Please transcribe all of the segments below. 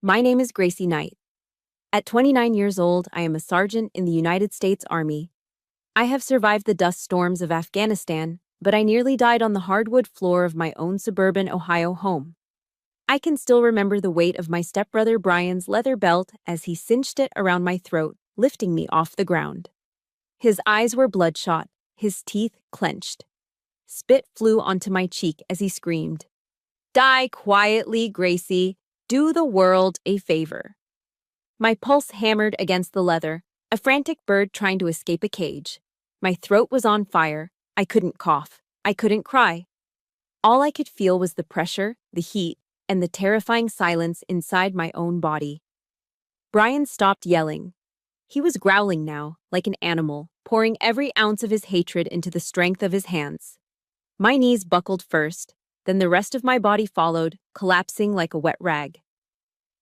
My name is Gracie Knight. At 29 years old, I am a sergeant in the United States Army. I have survived the dust storms of Afghanistan, but I nearly died on the hardwood floor of my own suburban Ohio home. I can still remember the weight of my stepbrother Brian's leather belt as he cinched it around my throat, lifting me off the ground. His eyes were bloodshot, his teeth clenched. Spit flew onto my cheek as he screamed, "Die quietly, Gracie. Do the world a favor." My pulse hammered against the leather, a frantic bird trying to escape a cage. My throat was on fire. I couldn't cough. I couldn't cry. All I could feel was the pressure, the heat, and the terrifying silence inside my own body. Brian stopped yelling. He was growling now, like an animal, pouring every ounce of his hatred into the strength of his hands. My knees buckled first, then the rest of my body followed, collapsing like a wet rag.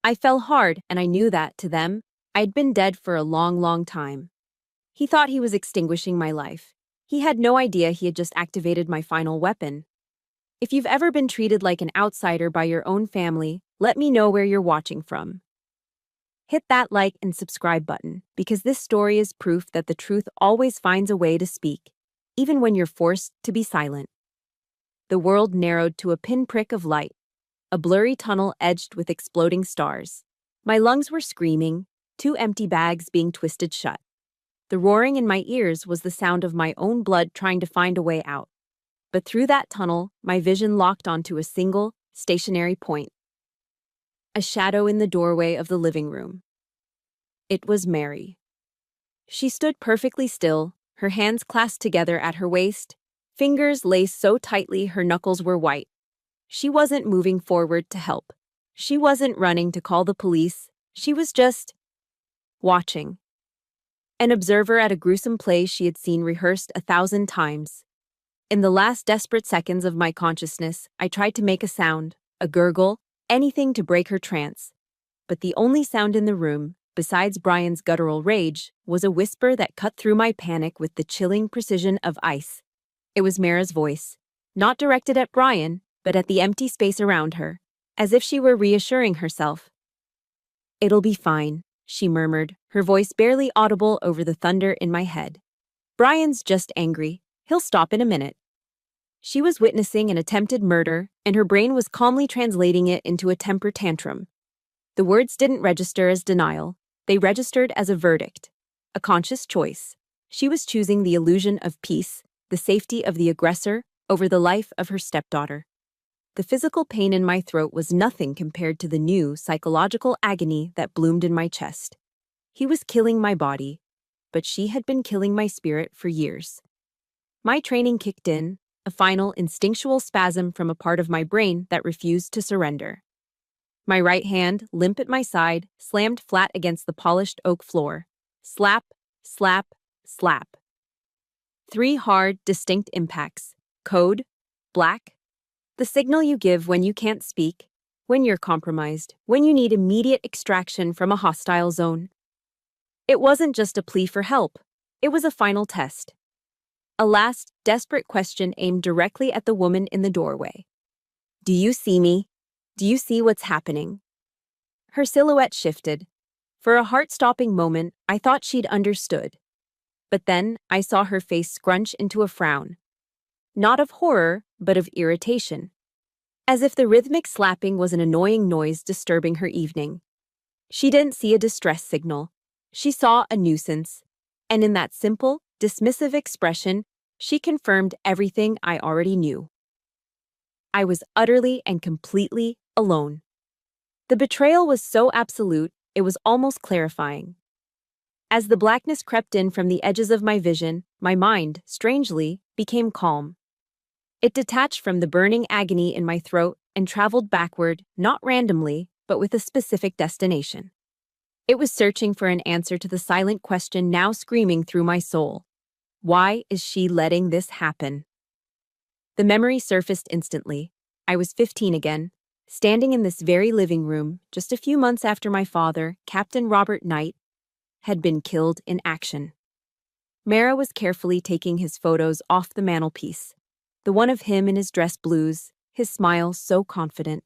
I fell hard, and I knew that, to them, I'd been dead for a long, long time. He thought he was extinguishing my life. He had no idea he had just activated my final weapon. If you've ever been treated like an outsider by your own family, let me know where you're watching from. Hit that like and subscribe button, because this story is proof that the truth always finds a way to speak, even when you're forced to be silent. The world narrowed to a pinprick of light, a blurry tunnel edged with exploding stars. My lungs were screaming, two empty bags being twisted shut. The roaring in my ears was the sound of my own blood trying to find a way out. But through that tunnel, my vision locked onto a single, stationary point. A shadow in the doorway of the living room. It was Mary. She stood perfectly still, her hands clasped together at her waist, fingers laced so tightly her knuckles were white. She wasn't moving forward to help. She wasn't running to call the police. She was just watching. An observer at a gruesome play she had seen rehearsed 1,000 times. In the last desperate seconds of my consciousness, I tried to make a sound, a gurgle, anything to break her trance. But the only sound in the room, besides Brian's guttural rage, was a whisper that cut through my panic with the chilling precision of ice. It was Mara's voice, not directed at Brian, but at the empty space around her, as if she were reassuring herself. "It'll be fine," she murmured, her voice barely audible over the thunder in my head. "Brian's just angry. He'll stop in a minute." She was witnessing an attempted murder, and her brain was calmly translating it into a temper tantrum. The words didn't register as denial. They registered as a verdict, a conscious choice. She was choosing the illusion of peace, the safety of the aggressor, over the life of her stepdaughter. The physical pain in my throat was nothing compared to the new psychological agony that bloomed in my chest. He was killing my body, but she had been killing my spirit for years. My training kicked in, a final instinctual spasm from a part of my brain that refused to surrender. My right hand, limp at my side, slammed flat against the polished oak floor. Slap, slap, slap. 3 hard, distinct impacts. Code, black. The signal you give when you can't speak, when you're compromised, when you need immediate extraction from a hostile zone. It wasn't just a plea for help. It was a final test. A last, desperate question aimed directly at the woman in the doorway. "Do you see me? Do you see what's happening?" Her silhouette shifted. For a heart-stopping moment, I thought she'd understood. But then I saw her face scrunch into a frown. Not of horror, but of irritation. As if the rhythmic slapping was an annoying noise disturbing her evening. She didn't see a distress signal. She saw a nuisance. And in that simple, dismissive expression, she confirmed everything I already knew. I was utterly and completely alone. The betrayal was so absolute, it was almost clarifying. As the blackness crept in from the edges of my vision, my mind, strangely, became calm. It detached from the burning agony in my throat and traveled backward, not randomly, but with a specific destination. It was searching for an answer to the silent question now screaming through my soul. Why is she letting this happen? The memory surfaced instantly. I was 15 again, standing in this very living room just a few months after my father, Captain Robert Knight, had been killed in action. Mara was carefully taking his photos off the mantelpiece, the one of him in his dress blues, his smile so confident.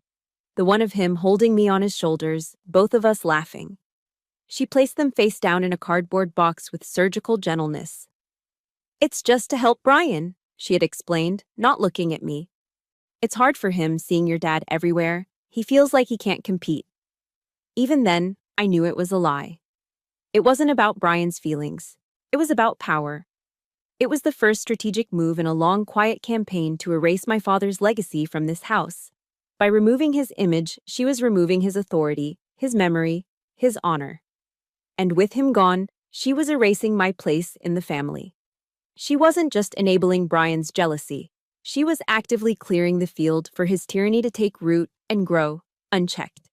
the one of him holding me on his shoulders, both of us laughing. She placed them face down in a cardboard box with surgical gentleness. "It's just to help Brian," she had explained, not looking at me. "It's hard for him seeing your dad everywhere. He feels like he can't compete." Even then, I knew it was a lie. It wasn't about Brian's feelings. It was about power. It was the first strategic move in a long, quiet campaign to erase my father's legacy from this house. By removing his image, she was removing his authority, his memory, his honor. And with him gone, she was erasing my place in the family. She wasn't just enabling Brian's jealousy. She was actively clearing the field for his tyranny to take root and grow, unchecked.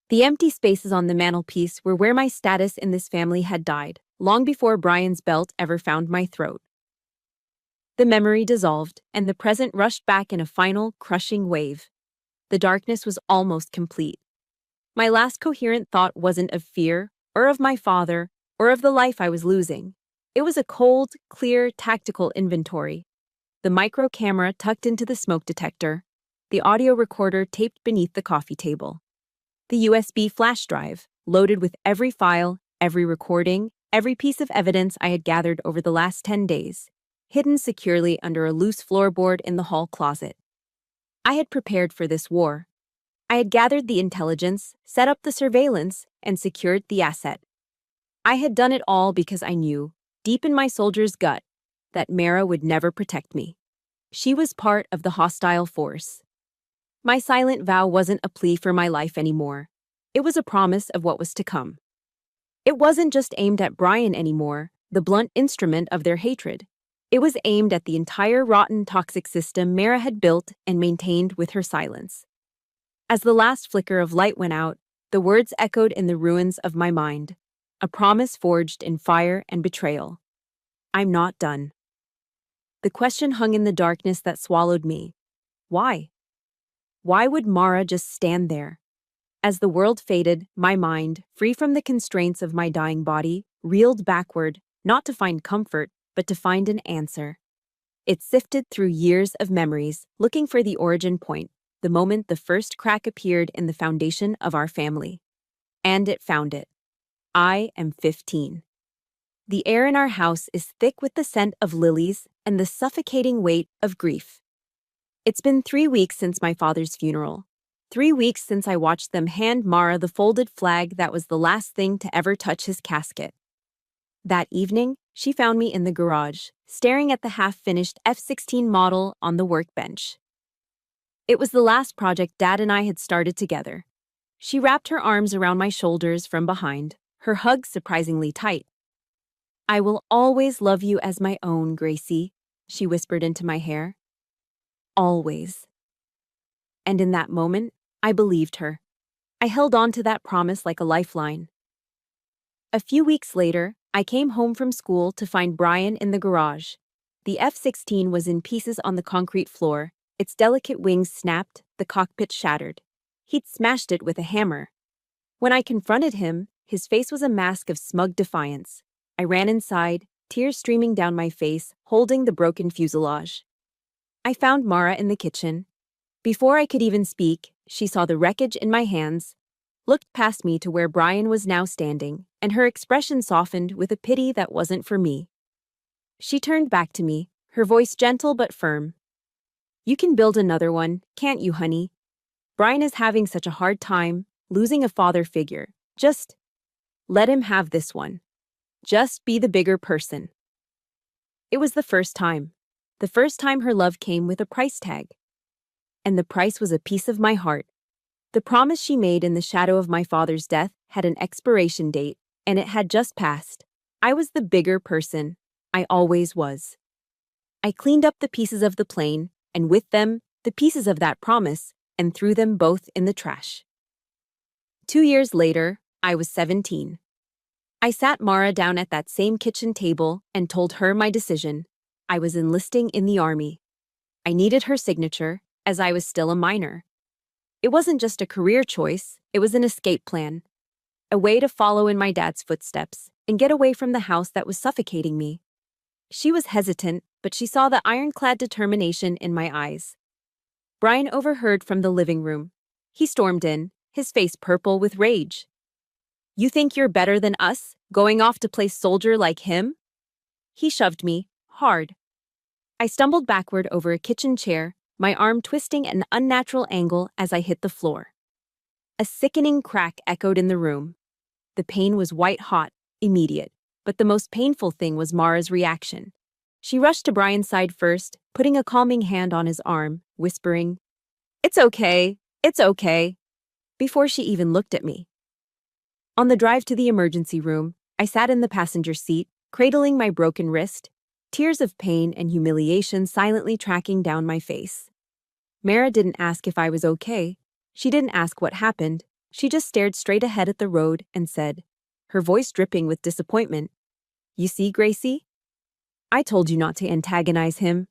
The empty spaces on the mantelpiece were where my status in this family had died, long before Brian's belt ever found my throat. The memory dissolved, and the present rushed back in a final, crushing wave. The darkness was almost complete. My last coherent thought wasn't of fear, or of my father, or of the life I was losing. It was a cold, clear, tactical inventory. The micro camera tucked into the smoke detector, the audio recorder taped beneath the coffee table, the USB flash drive, loaded with every file, every recording, every piece of evidence I had gathered over the last 10 days, hidden securely under a loose floorboard in the hall closet. I had prepared for this war. I had gathered the intelligence, set up the surveillance, and secured the asset. I had done it all because I knew, deep in my soldier's gut, that Mara would never protect me. She was part of the hostile force. My silent vow wasn't a plea for my life anymore. It was a promise of what was to come. It wasn't just aimed at Brian anymore, the blunt instrument of their hatred. It was aimed at the entire rotten, toxic system Mara had built and maintained with her silence. As the last flicker of light went out, the words echoed in the ruins of my mind, a promise forged in fire and betrayal. I'm not done. The question hung in the darkness that swallowed me. Why? Why would Mara just stand there? As the world faded, my mind, free from the constraints of my dying body, reeled backward, not to find comfort, but to find an answer. It sifted through years of memories, looking for the origin point, the moment the first crack appeared in the foundation of our family. And it found it. I am 15. The air in our house is thick with the scent of lilies and the suffocating weight of grief. It's been 3 weeks since my father's funeral. 3 weeks since I watched them hand Mara the folded flag that was the last thing to ever touch his casket. That evening, she found me in the garage, staring at the half-finished F-16 model on the workbench. It was the last project Dad and I had started together. She wrapped her arms around my shoulders from behind, her hug surprisingly tight. "I will always love you as my own, Gracie," she whispered into my hair. Always. And in that moment, I believed her. I held on to that promise like a lifeline. A few weeks later, I came home from school to find Brian in the garage. The F-16 was in pieces on the concrete floor, its delicate wings snapped, the cockpit shattered. He'd smashed it with a hammer. When I confronted him, his face was a mask of smug defiance. I ran inside, tears streaming down my face, holding the broken fuselage. I found Mara in the kitchen. Before I could even speak, she saw the wreckage in my hands, looked past me to where Brian was now standing, and her expression softened with a pity that wasn't for me. She turned back to me, her voice gentle but firm. "You can build another one, can't you, honey? Brian is having such a hard time, losing a father figure. Just let him have this one. Just be the bigger person." It was the first time. The first time her love came with a price tag. And the price was a piece of my heart. The promise she made in the shadow of my father's death had an expiration date, and it had just passed. I was the bigger person. I always was. I cleaned up the pieces of the plane, and with them, the pieces of that promise, and threw them both in the trash. 2 years later, I was 17. I sat Mara down at that same kitchen table and told her my decision. I was enlisting in the Army. I needed her signature, as I was still a minor. It wasn't just a career choice, it was an escape plan. A way to follow in my dad's footsteps and get away from the house that was suffocating me. She was hesitant, but she saw the ironclad determination in my eyes. Brian overheard from the living room. He stormed in, his face purple with rage. You think you're better than us, going off to play soldier like him? He shoved me, hard. I stumbled backward over a kitchen chair, my arm twisting at an unnatural angle as I hit the floor. A sickening crack echoed in the room. The pain was white-hot, immediate, but the most painful thing was Mara's reaction. She rushed to Brian's side first, putting a calming hand on his arm, whispering, "It's okay, it's okay," before she even looked at me. On the drive to the emergency room, I sat in the passenger seat, cradling my broken wrist, tears of pain and humiliation silently tracking down my face. Mara didn't ask if I was okay. She didn't ask what happened. She just stared straight ahead at the road and said, her voice dripping with disappointment, "You see, Gracie? I told you not to antagonize him.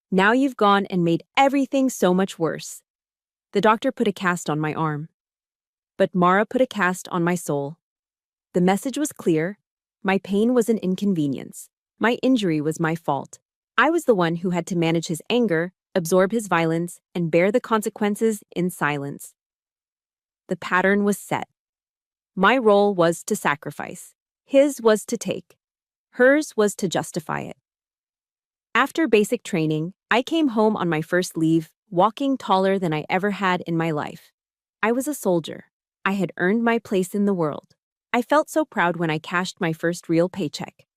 Now you've gone and made everything so much worse." The doctor put a cast on my arm. But Mara put a cast on my soul. The message was clear. My pain was an inconvenience. My injury was my fault. I was the one who had to manage his anger, absorb his violence, and bear the consequences in silence. The pattern was set. My role was to sacrifice. His was to take. Hers was to justify it. After basic training, I came home on my first leave, walking taller than I ever had in my life. I was a soldier. I had earned my place in the world. I felt so proud when I cashed my first real paycheck.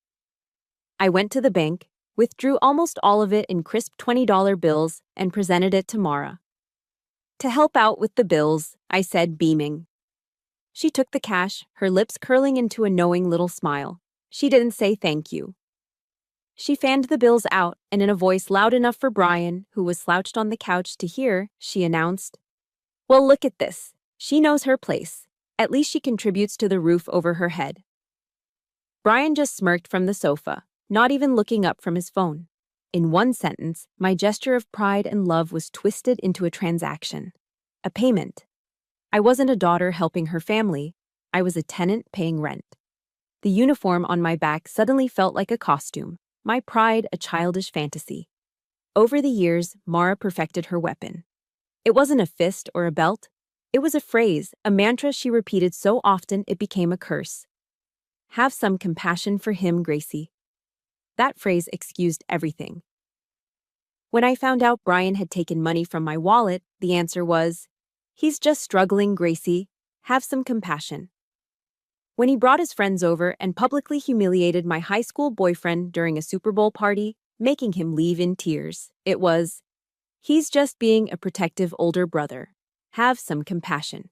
I went to the bank, withdrew almost all of it in crisp $20 bills, and presented it to Mara. "To help out with the bills," I said, beaming. She took the cash, her lips curling into a knowing little smile. She didn't say thank you. She fanned the bills out, and in a voice loud enough for Brian, who was slouched on the couch, to hear, she announced, "Well, look at this. She knows her place. At least she contributes to the roof over her head." Brian just smirked from the sofa, not even looking up from his phone. In one sentence, my gesture of pride and love was twisted into a transaction. A payment. I wasn't a daughter helping her family. I was a tenant paying rent. The uniform on my back suddenly felt like a costume, my pride a childish fantasy. Over the years, Mara perfected her weapon. It wasn't a fist or a belt. It was a phrase, a mantra she repeated so often it became a curse. "Have some compassion for him, Gracie." That phrase excused everything. When I found out Brian had taken money from my wallet, the answer was, "He's just struggling, Gracie. Have some compassion." When he brought his friends over and publicly humiliated my high school boyfriend during a Super Bowl party, making him leave in tears, it was, "He's just being a protective older brother. Have some compassion."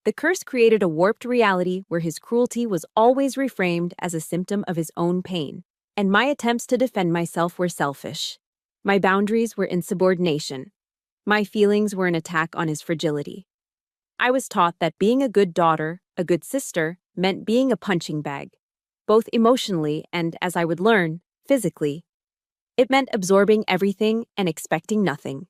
The curse created a warped reality where his cruelty was always reframed as a symptom of his own pain, and my attempts to defend myself were selfish. My boundaries were insubordination. My feelings were an attack on his fragility. I was taught that being a good daughter, a good sister, meant being a punching bag, both emotionally and, as I would learn, physically. It meant absorbing everything and expecting nothing.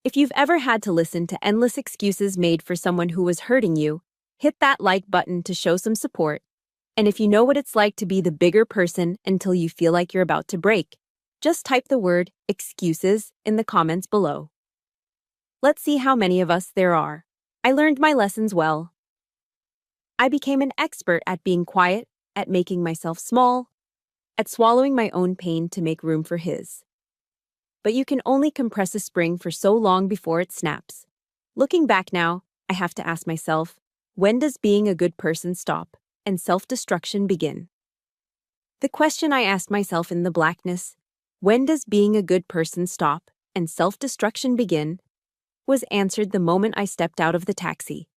If you've ever had to listen to endless excuses made for someone who was hurting you, hit that like button to show some support. And if you know what it's like to be the bigger person until you feel like you're about to break, just type the word excuses in the comments below. Let's see how many of us there are. I learned my lessons well. I became an expert at being quiet, at making myself small, at swallowing my own pain to make room for his. But you can only compress a spring for so long before it snaps. Looking back now, I have to ask myself, when does being a good person stop and self-destruction begin? The question I asked myself in the blackness, when does being a good person stop and self-destruction begin, was answered the moment I stepped out of the taxi.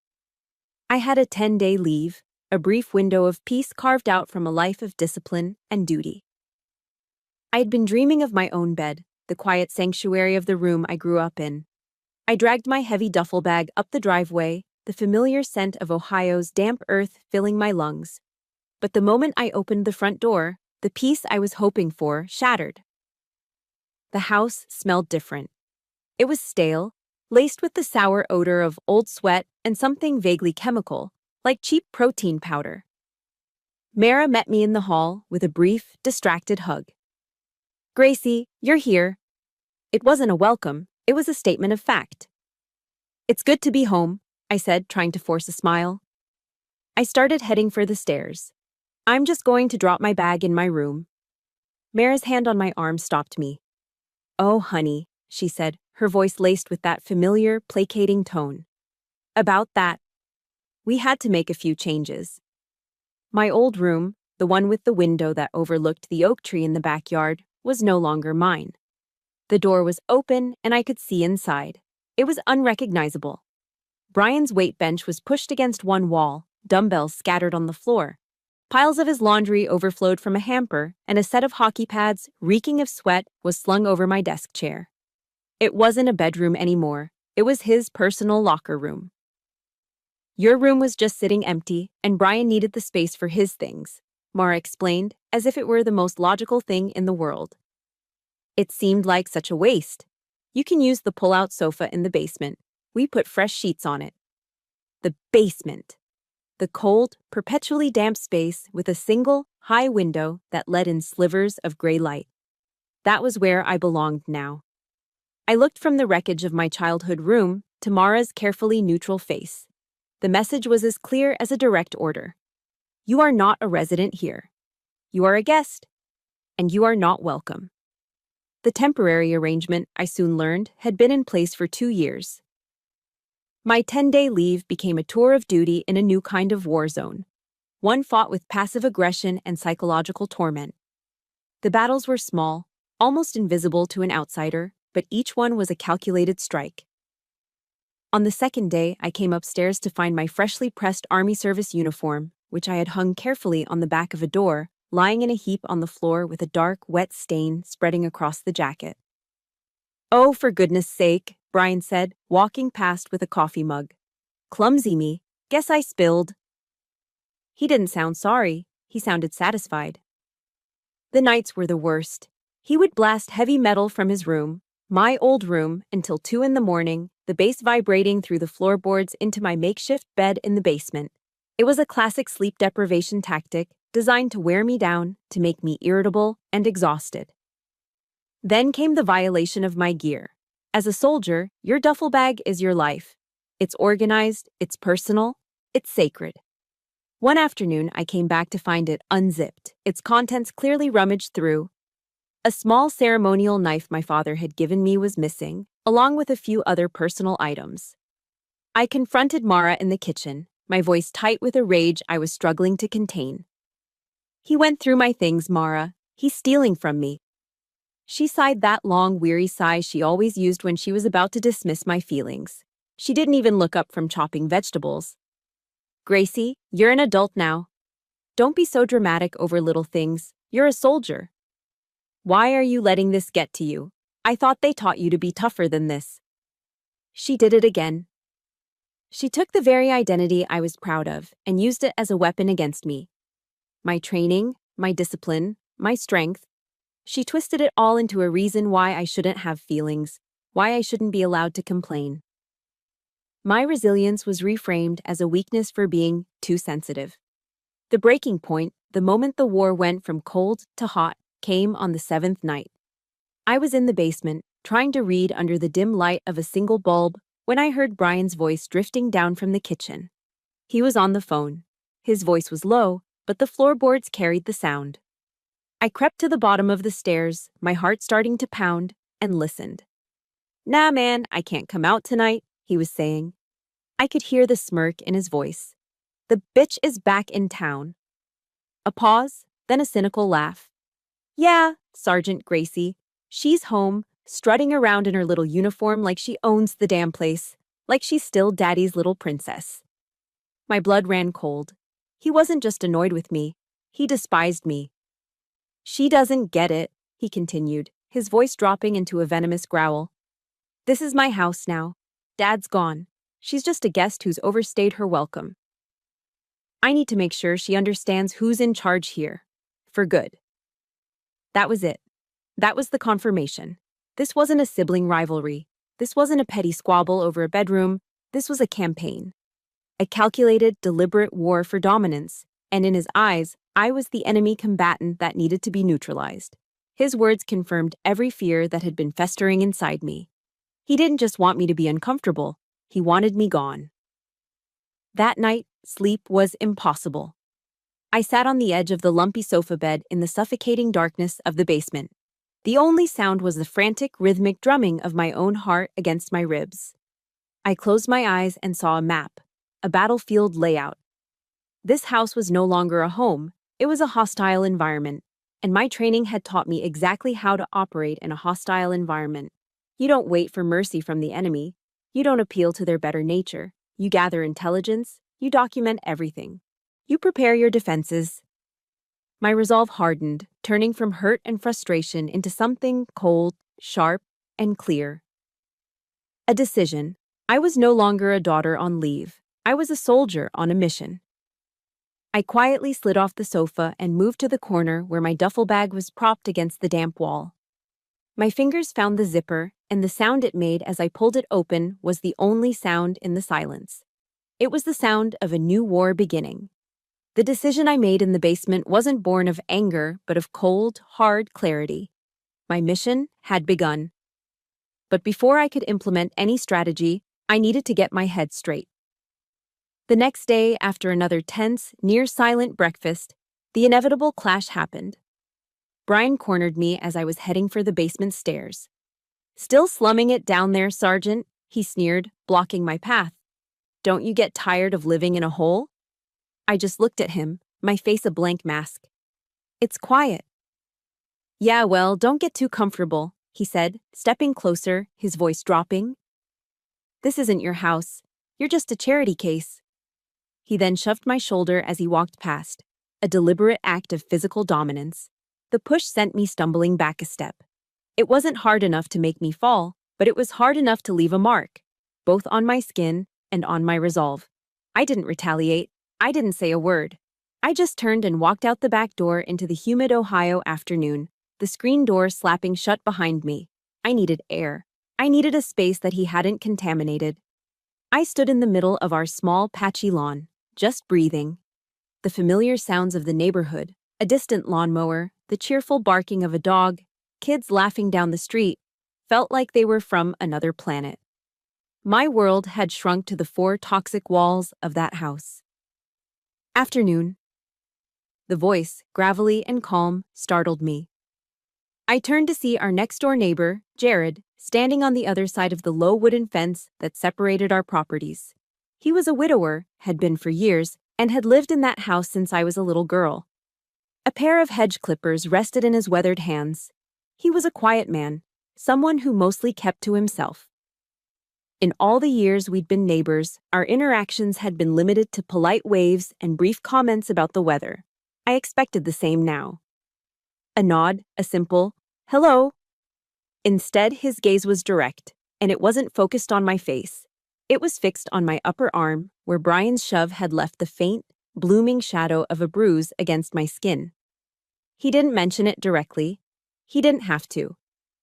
I had a 10-day leave, a brief window of peace carved out from a life of discipline and duty. I had been dreaming of my own bed, the quiet sanctuary of the room I grew up in. I dragged my heavy duffel bag up the driveway, the familiar scent of Ohio's damp earth filling my lungs. But the moment I opened the front door, the peace I was hoping for shattered. The house smelled different. It was stale, laced with the sour odor of old sweat and something vaguely chemical, like cheap protein powder. Mara met me in the hall with a brief, distracted hug. "Gracie, you're here." It wasn't a welcome, it was a statement of fact. It's good to be home, I said, trying to force a smile. I started heading for the stairs. I'm just going to drop my bag in my room. Mara's hand on my arm stopped me. Oh, honey, she said, her voice laced with that familiar, placating tone. About that, we had to make a few changes. My old room, the one with the window that overlooked the oak tree in the backyard, was no longer mine. The door was open and I could see inside. It was unrecognizable. Brian's weight bench was pushed against one wall, dumbbells scattered on the floor. Piles of his laundry overflowed from a hamper, and a set of hockey pads, reeking of sweat, was slung over my desk chair. It wasn't a bedroom anymore. It was his personal locker room. Your room was just sitting empty, and Brian needed the space for his things, Mara explained, as if it were the most logical thing in the world. It seemed like such a waste. You can use the pull-out sofa in the basement. We put fresh sheets on it. The basement. The cold, perpetually damp space with a single, high window that let in slivers of gray light. That was where I belonged now. I looked from the wreckage of my childhood room to Mara's carefully neutral face. The message was as clear as a direct order. You are not a resident here. You are a guest, and you are not welcome. The temporary arrangement, I soon learned, had been in place for 2 years. My 10-day leave became a tour of duty in a new kind of war zone, one fought with passive aggression and psychological torment. The battles were small, almost invisible to an outsider, but each one was a calculated strike. On the second day, I came upstairs to find my freshly pressed Army service uniform, which I had hung carefully on the back of a door, lying in a heap on the floor with a dark, wet stain spreading across the jacket. Oh, for goodness sake, Brian said, walking past with a coffee mug. Clumsy me. Guess I spilled. He didn't sound sorry. He sounded satisfied. The nights were the worst. He would blast heavy metal from his room, my old room, until 2 a.m, the bass vibrating through the floorboards into my makeshift bed in the basement. It was a classic sleep deprivation tactic designed to wear me down, to make me irritable and exhausted. Then came the violation of my gear. As a soldier, your duffel bag is your life. It's organized, it's personal, it's sacred. One afternoon, I came back to find it unzipped, its contents clearly rummaged through. A small ceremonial knife my father had given me was missing, along with a few other personal items. I confronted Mara in the kitchen, my voice tight with a rage I was struggling to contain. He went through my things, Mara. He's stealing from me. She sighed that long, weary sigh she always used when she was about to dismiss my feelings. She didn't even look up from chopping vegetables. Gracie, you're an adult now. Don't be so dramatic over little things. You're a soldier. Why are you letting this get to you? I thought they taught you to be tougher than this. She did it again. She took the very identity I was proud of and used it as a weapon against me. My training, my discipline, my strength. She twisted it all into a reason why I shouldn't have feelings, why I shouldn't be allowed to complain. My resilience was reframed as a weakness for being too sensitive. The breaking point, the moment the war went from cold to hot, came on the 7th night. I was in the basement, trying to read under the dim light of a single bulb, when I heard Brian's voice drifting down from the kitchen. He was on the phone. His voice was low, but the floorboards carried the sound. I crept to the bottom of the stairs, my heart starting to pound, and listened. Nah, man, I can't come out tonight, he was saying. I could hear the smirk in his voice. The bitch is back in town. A pause, then a cynical laugh. Yeah, Sergeant Gracie. She's home, strutting around in her little uniform like she owns the damn place, like she's still Daddy's little princess. My blood ran cold. He wasn't just annoyed with me. He despised me. She doesn't get it, he continued, his voice dropping into a venomous growl. This is my house now. Dad's gone. She's just a guest who's overstayed her welcome. I need to make sure she understands who's in charge here. For good. That was it. That was the confirmation. This wasn't a sibling rivalry. This wasn't a petty squabble over a bedroom. This was a campaign. A calculated, deliberate war for dominance. And in his eyes, I was the enemy combatant that needed to be neutralized. His words confirmed every fear that had been festering inside me. He didn't just want me to be uncomfortable. He wanted me gone. That night, sleep was impossible. I sat on the edge of the lumpy sofa bed in the suffocating darkness of the basement. The only sound was the frantic, rhythmic drumming of my own heart against my ribs. I closed my eyes and saw a map, a battlefield layout. This house was no longer a home, it was a hostile environment, and my training had taught me exactly how to operate in a hostile environment. You don't wait for mercy from the enemy. You don't appeal to their better nature. You gather intelligence. You document everything. You prepare your defenses. My resolve hardened, turning from hurt and frustration into something cold, sharp, and clear. A decision. I was no longer a daughter on leave. I was a soldier on a mission. I quietly slid off the sofa and moved to the corner where my duffel bag was propped against the damp wall. My fingers found the zipper, and the sound it made as I pulled it open was the only sound in the silence. It was the sound of a new war beginning. The decision I made in the basement wasn't born of anger, but of cold, hard clarity. My mission had begun. But before I could implement any strategy, I needed to get my head straight. The next day, after another tense, near-silent breakfast, the inevitable clash happened. Brian cornered me as I was heading for the basement stairs. "Still slumming it down there, Sergeant?" he sneered, blocking my path. "Don't you get tired of living in a hole?" I just looked at him, my face a blank mask. "It's quiet." "Yeah, well, don't get too comfortable," he said, stepping closer, his voice dropping. "This isn't your house. You're just a charity case." He then shoved my shoulder as he walked past, a deliberate act of physical dominance. The push sent me stumbling back a step. It wasn't hard enough to make me fall, but it was hard enough to leave a mark, both on my skin and on my resolve. I didn't retaliate. I didn't say a word. I just turned and walked out the back door into the humid Ohio afternoon, the screen door slapping shut behind me. I needed air. I needed a space that he hadn't contaminated. I stood in the middle of our small, patchy lawn, just breathing. The familiar sounds of the neighborhood, a distant lawnmower, the cheerful barking of a dog, kids laughing down the street, felt like they were from another planet. My world had shrunk to the 4 toxic walls of that house. Afternoon. The voice, gravelly and calm, startled me. I turned to see our next-door neighbor, Jared, standing on the other side of the low wooden fence that separated our properties. He was a widower, had been for years, and had lived in that house since I was a little girl. A pair of hedge clippers rested in his weathered hands. He was a quiet man, someone who mostly kept to himself. In all the years we'd been neighbors, our interactions had been limited to polite waves and brief comments about the weather. I expected the same now. A nod, a simple, "Hello." Instead, his gaze was direct, and it wasn't focused on my face. It was fixed on my upper arm, where Brian's shove had left the faint, blooming shadow of a bruise against my skin. He didn't mention it directly. He didn't have to.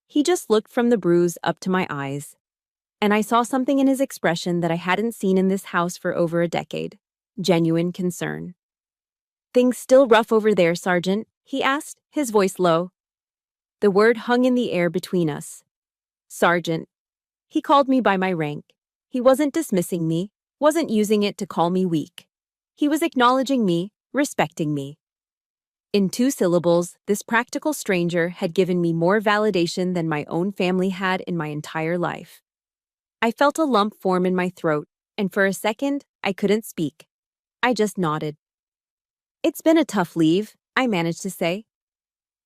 He just looked from the bruise up to my eyes. And I saw something in his expression that I hadn't seen in this house for over a decade. Genuine concern. "Things still rough over there, Sergeant?" he asked, his voice low. The word hung in the air between us. Sergeant. He called me by my rank. He wasn't dismissing me, wasn't using it to call me weak. He was acknowledging me, respecting me. In 2 syllables, this practical stranger had given me more validation than my own family had in my entire life. I felt a lump form in my throat, and for a second, I couldn't speak. I just nodded. "It's been a tough leave," I managed to say.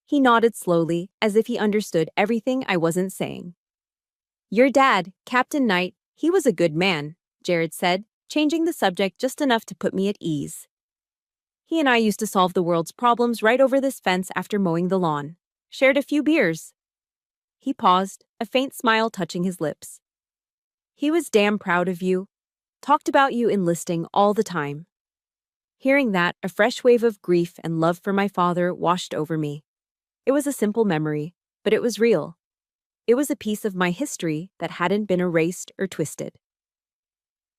He nodded slowly, as if he understood everything I wasn't saying. "Your dad, Captain Knight, he was a good man," Jared said, changing the subject just enough to put me at ease. "He and I used to solve the world's problems right over this fence after mowing the lawn. Shared a few beers." He paused, a faint smile touching his lips. "He was damn proud of you. Talked about you enlisting all the time." Hearing that, a fresh wave of grief and love for my father washed over me. It was a simple memory, but it was real. It was a piece of my history that hadn't been erased or twisted.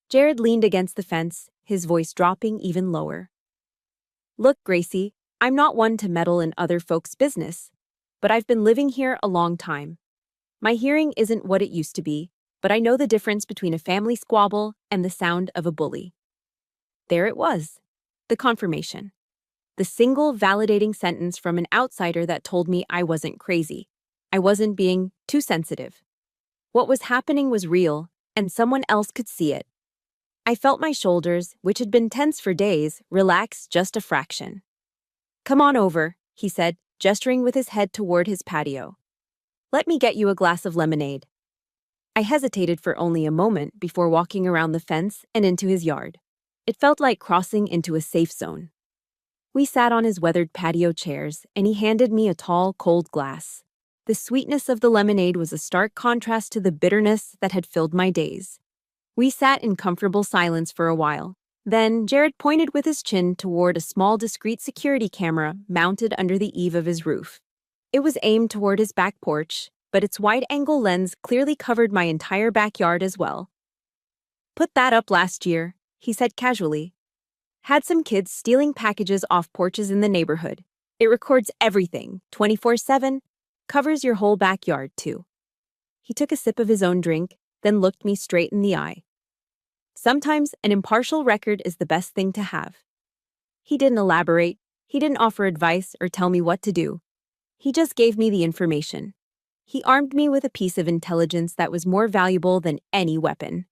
Jared leaned against the fence, his voice dropping even lower. "Look, Gracie, I'm not one to meddle in other folks' business, but I've been living here a long time. My hearing isn't what it used to be, but I know the difference between a family squabble and the sound of a bully. There it was. The confirmation. The single validating sentence from an outsider that told me I wasn't crazy. I wasn't being too sensitive. What was happening was real, and someone else could see it. I felt my shoulders, which had been tense for days, relax just a fraction. "Come on over," he said, gesturing with his head toward his patio. "Let me get you a glass of lemonade." I hesitated for only a moment before walking around the fence and into his yard. It felt like crossing into a safe zone. We sat on his weathered patio chairs, and he handed me a tall, cold glass. The sweetness of the lemonade was a stark contrast to the bitterness that had filled my days. We sat in comfortable silence for a while. Then Jared pointed with his chin toward a small discreet security camera mounted under the eave of his roof. It was aimed toward his back porch, but its wide-angle lens clearly covered my entire backyard as well. "Put that up last year," he said casually. "Had some kids stealing packages off porches in the neighborhood. It records everything, 24/7, covers your whole backyard, too." He took a sip of his own drink, then looked me straight in the eye. Sometimes an impartial record is the best thing to have. He didn't elaborate, he didn't offer advice or tell me what to do. He just gave me the information. He armed me with a piece of intelligence that was more valuable than any weapon.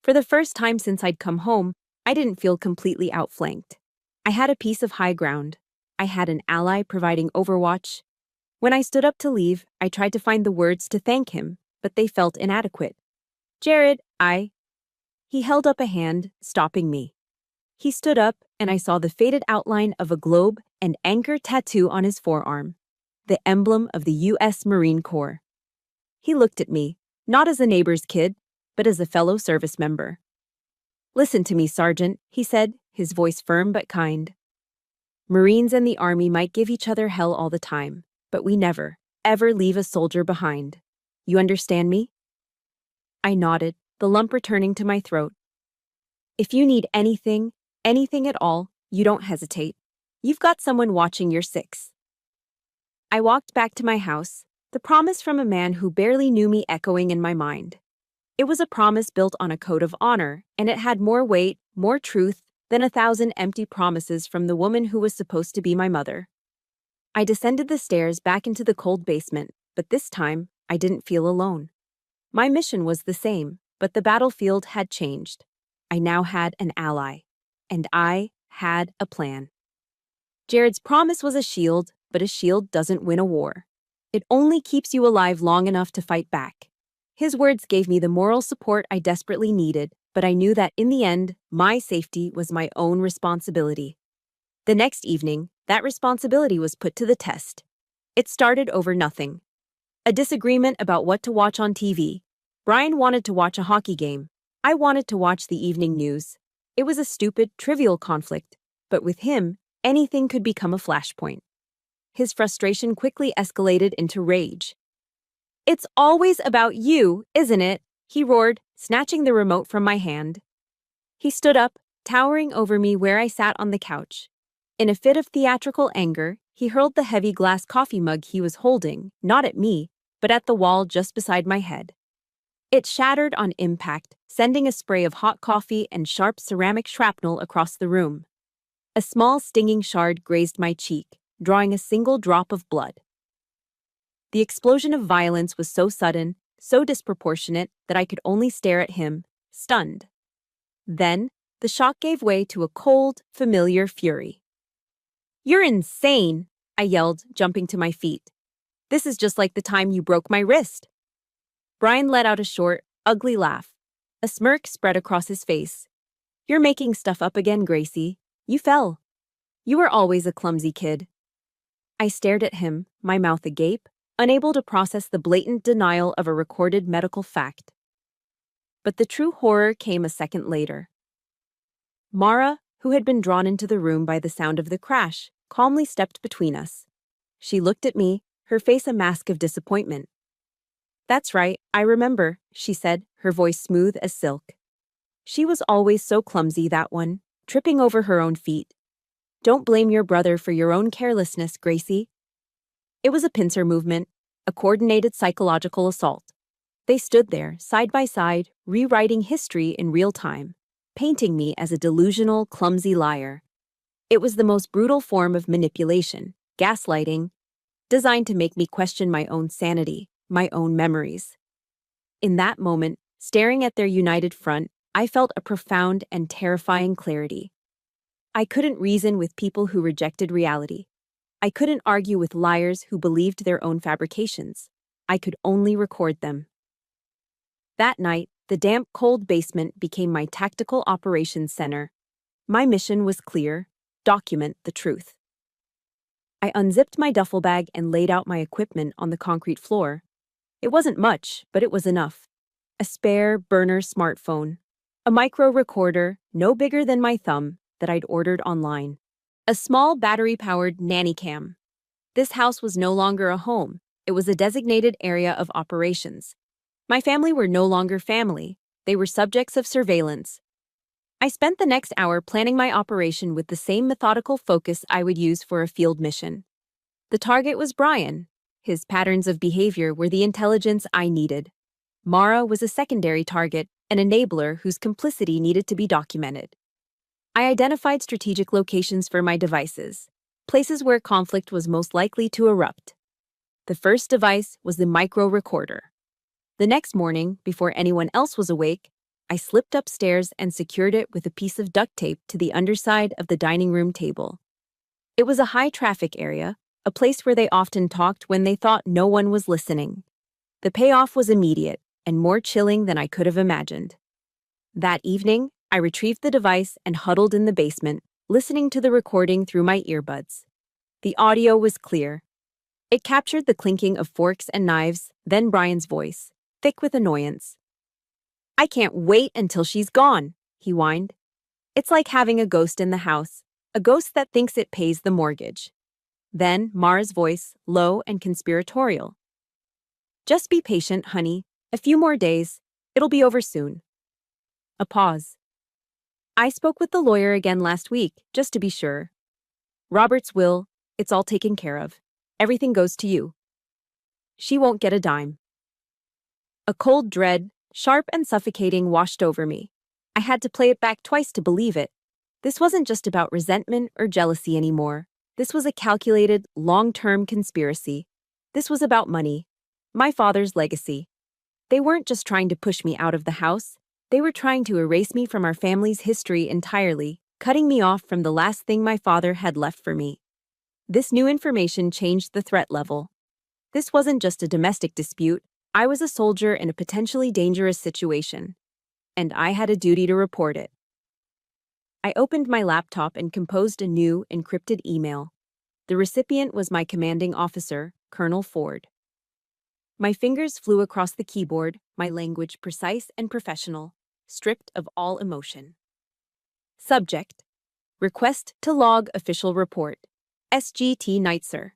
For the first time since I'd come home, I didn't feel completely outflanked. I had a piece of high ground. I had an ally providing overwatch. When I stood up to leave, I tried to find the words to thank him, but they felt inadequate. "Jared, He held up a hand, stopping me. He stood up, and I saw the faded outline of a globe and anchor tattoo on his forearm, the emblem of the U.S. Marine Corps. He looked at me, not as a neighbor's kid, but as a fellow service member. "Listen to me, Sergeant," he said, his voice firm but kind. "Marines and the Army might give each other hell all the time, but we never, ever leave a soldier behind. You understand me?" I nodded, the lump returning to my throat. "If you need anything at all, you don't hesitate. You've got someone watching your six." I walked back to my house, the promise from a man who barely knew me echoing in my mind. It was a promise built on a code of honor, and it had more weight, more truth, than 1,000 empty promises from the woman who was supposed to be my mother. I descended the stairs back into the cold basement, but this time, I didn't feel alone. My mission was the same, but the battlefield had changed. I now had an ally, and I had a plan. Jared's promise was a shield, but a shield doesn't win a war. It only keeps you alive long enough to fight back. His words gave me the moral support I desperately needed, but I knew that in the end, my safety was my own responsibility. The next evening, that responsibility was put to the test. It started over nothing. A disagreement about what to watch on TV. Brian wanted to watch a hockey game. I wanted to watch the evening news. It was a stupid, trivial conflict, but with him, anything could become a flashpoint. His frustration quickly escalated into rage. "It's always about you, isn't it?" he roared, snatching the remote from my hand. He stood up, towering over me where I sat on the couch. In a fit of theatrical anger, he hurled the heavy glass coffee mug he was holding, not at me, but at the wall just beside my head. It shattered on impact, sending a spray of hot coffee and sharp ceramic shrapnel across the room. A small stinging shard grazed my cheek, drawing a single drop of blood. The explosion of violence was so sudden, so disproportionate, that I could only stare at him, stunned. Then, the shock gave way to a cold, familiar fury. "You're insane!" I yelled, jumping to my feet. "This is just like the time you broke my wrist." Brian let out a short, ugly laugh. A smirk spread across his face. "You're making stuff up again, Gracie. You fell. You were always a clumsy kid." I stared at him, my mouth agape, unable to process the blatant denial of a recorded medical fact. But the true horror came a second later. Mara, who had been drawn into the room by the sound of the crash, calmly stepped between us. She looked at me, her face a mask of disappointment. "That's right, I remember," she said, her voice smooth as silk. "She was always so clumsy, that one, tripping over her own feet. Don't blame your brother for your own carelessness, Gracie." It was a pincer movement, a coordinated psychological assault. They stood there, side by side, rewriting history in real time, painting me as a delusional, clumsy liar. It was the most brutal form of manipulation, gaslighting, designed to make me question my own sanity, my own memories. In that moment, staring at their united front, I felt a profound and terrifying clarity. I couldn't reason with people who rejected reality. I couldn't argue with liars who believed their own fabrications. I could only record them. That night, the damp, cold basement became my tactical operations center. My mission was clear: document the truth. I unzipped my duffel bag and laid out my equipment on the concrete floor. It wasn't much, but it was enough. A spare burner smartphone, a micro recorder no bigger than my thumb that I'd ordered online, a small battery-powered nanny cam. This house was no longer a home. It was a designated area of operations. My family were no longer family. They were subjects of surveillance. I spent the next hour planning my operation with the same methodical focus I would use for a field mission. The target was Brian. His patterns of behavior were the intelligence I needed. Mara was a secondary target, an enabler whose complicity needed to be documented. I identified strategic locations for my devices, places where conflict was most likely to erupt. The first device was the micro recorder. The next morning, before anyone else was awake, I slipped upstairs and secured it with a piece of duct tape to the underside of the dining room table. It was a high-traffic area, a place where they often talked when they thought no one was listening. The payoff was immediate and more chilling than I could have imagined. That evening, I retrieved the device and huddled in the basement, listening to the recording through my earbuds. The audio was clear. It captured the clinking of forks and knives, then Brian's voice, thick with annoyance. "I can't wait until she's gone," he whined. "It's like having a ghost in the house, a ghost that thinks it pays the mortgage." Then Mara's voice, low and conspiratorial. "Just be patient, honey. A few more days. It'll be over soon." A pause. "I spoke with the lawyer again last week, just to be sure. Robert's will, it's all taken care of. Everything goes to you. She won't get a dime." A cold dread, sharp and suffocating, washed over me. I had to play it back twice to believe it. This wasn't just about resentment or jealousy anymore. This was a calculated, long-term conspiracy. This was about money. My father's legacy. They weren't just trying to push me out of the house. They were trying to erase me from our family's history entirely, cutting me off from the last thing my father had left for me. This new information changed the threat level. This wasn't just a domestic dispute. I was a soldier in a potentially dangerous situation, and I had a duty to report it. I opened my laptop and composed a new, encrypted email. The recipient was my commanding officer, Colonel Ford. My fingers flew across the keyboard, my language precise and professional, stripped of all emotion. Subject: Request to log official report. SGT Neitzer.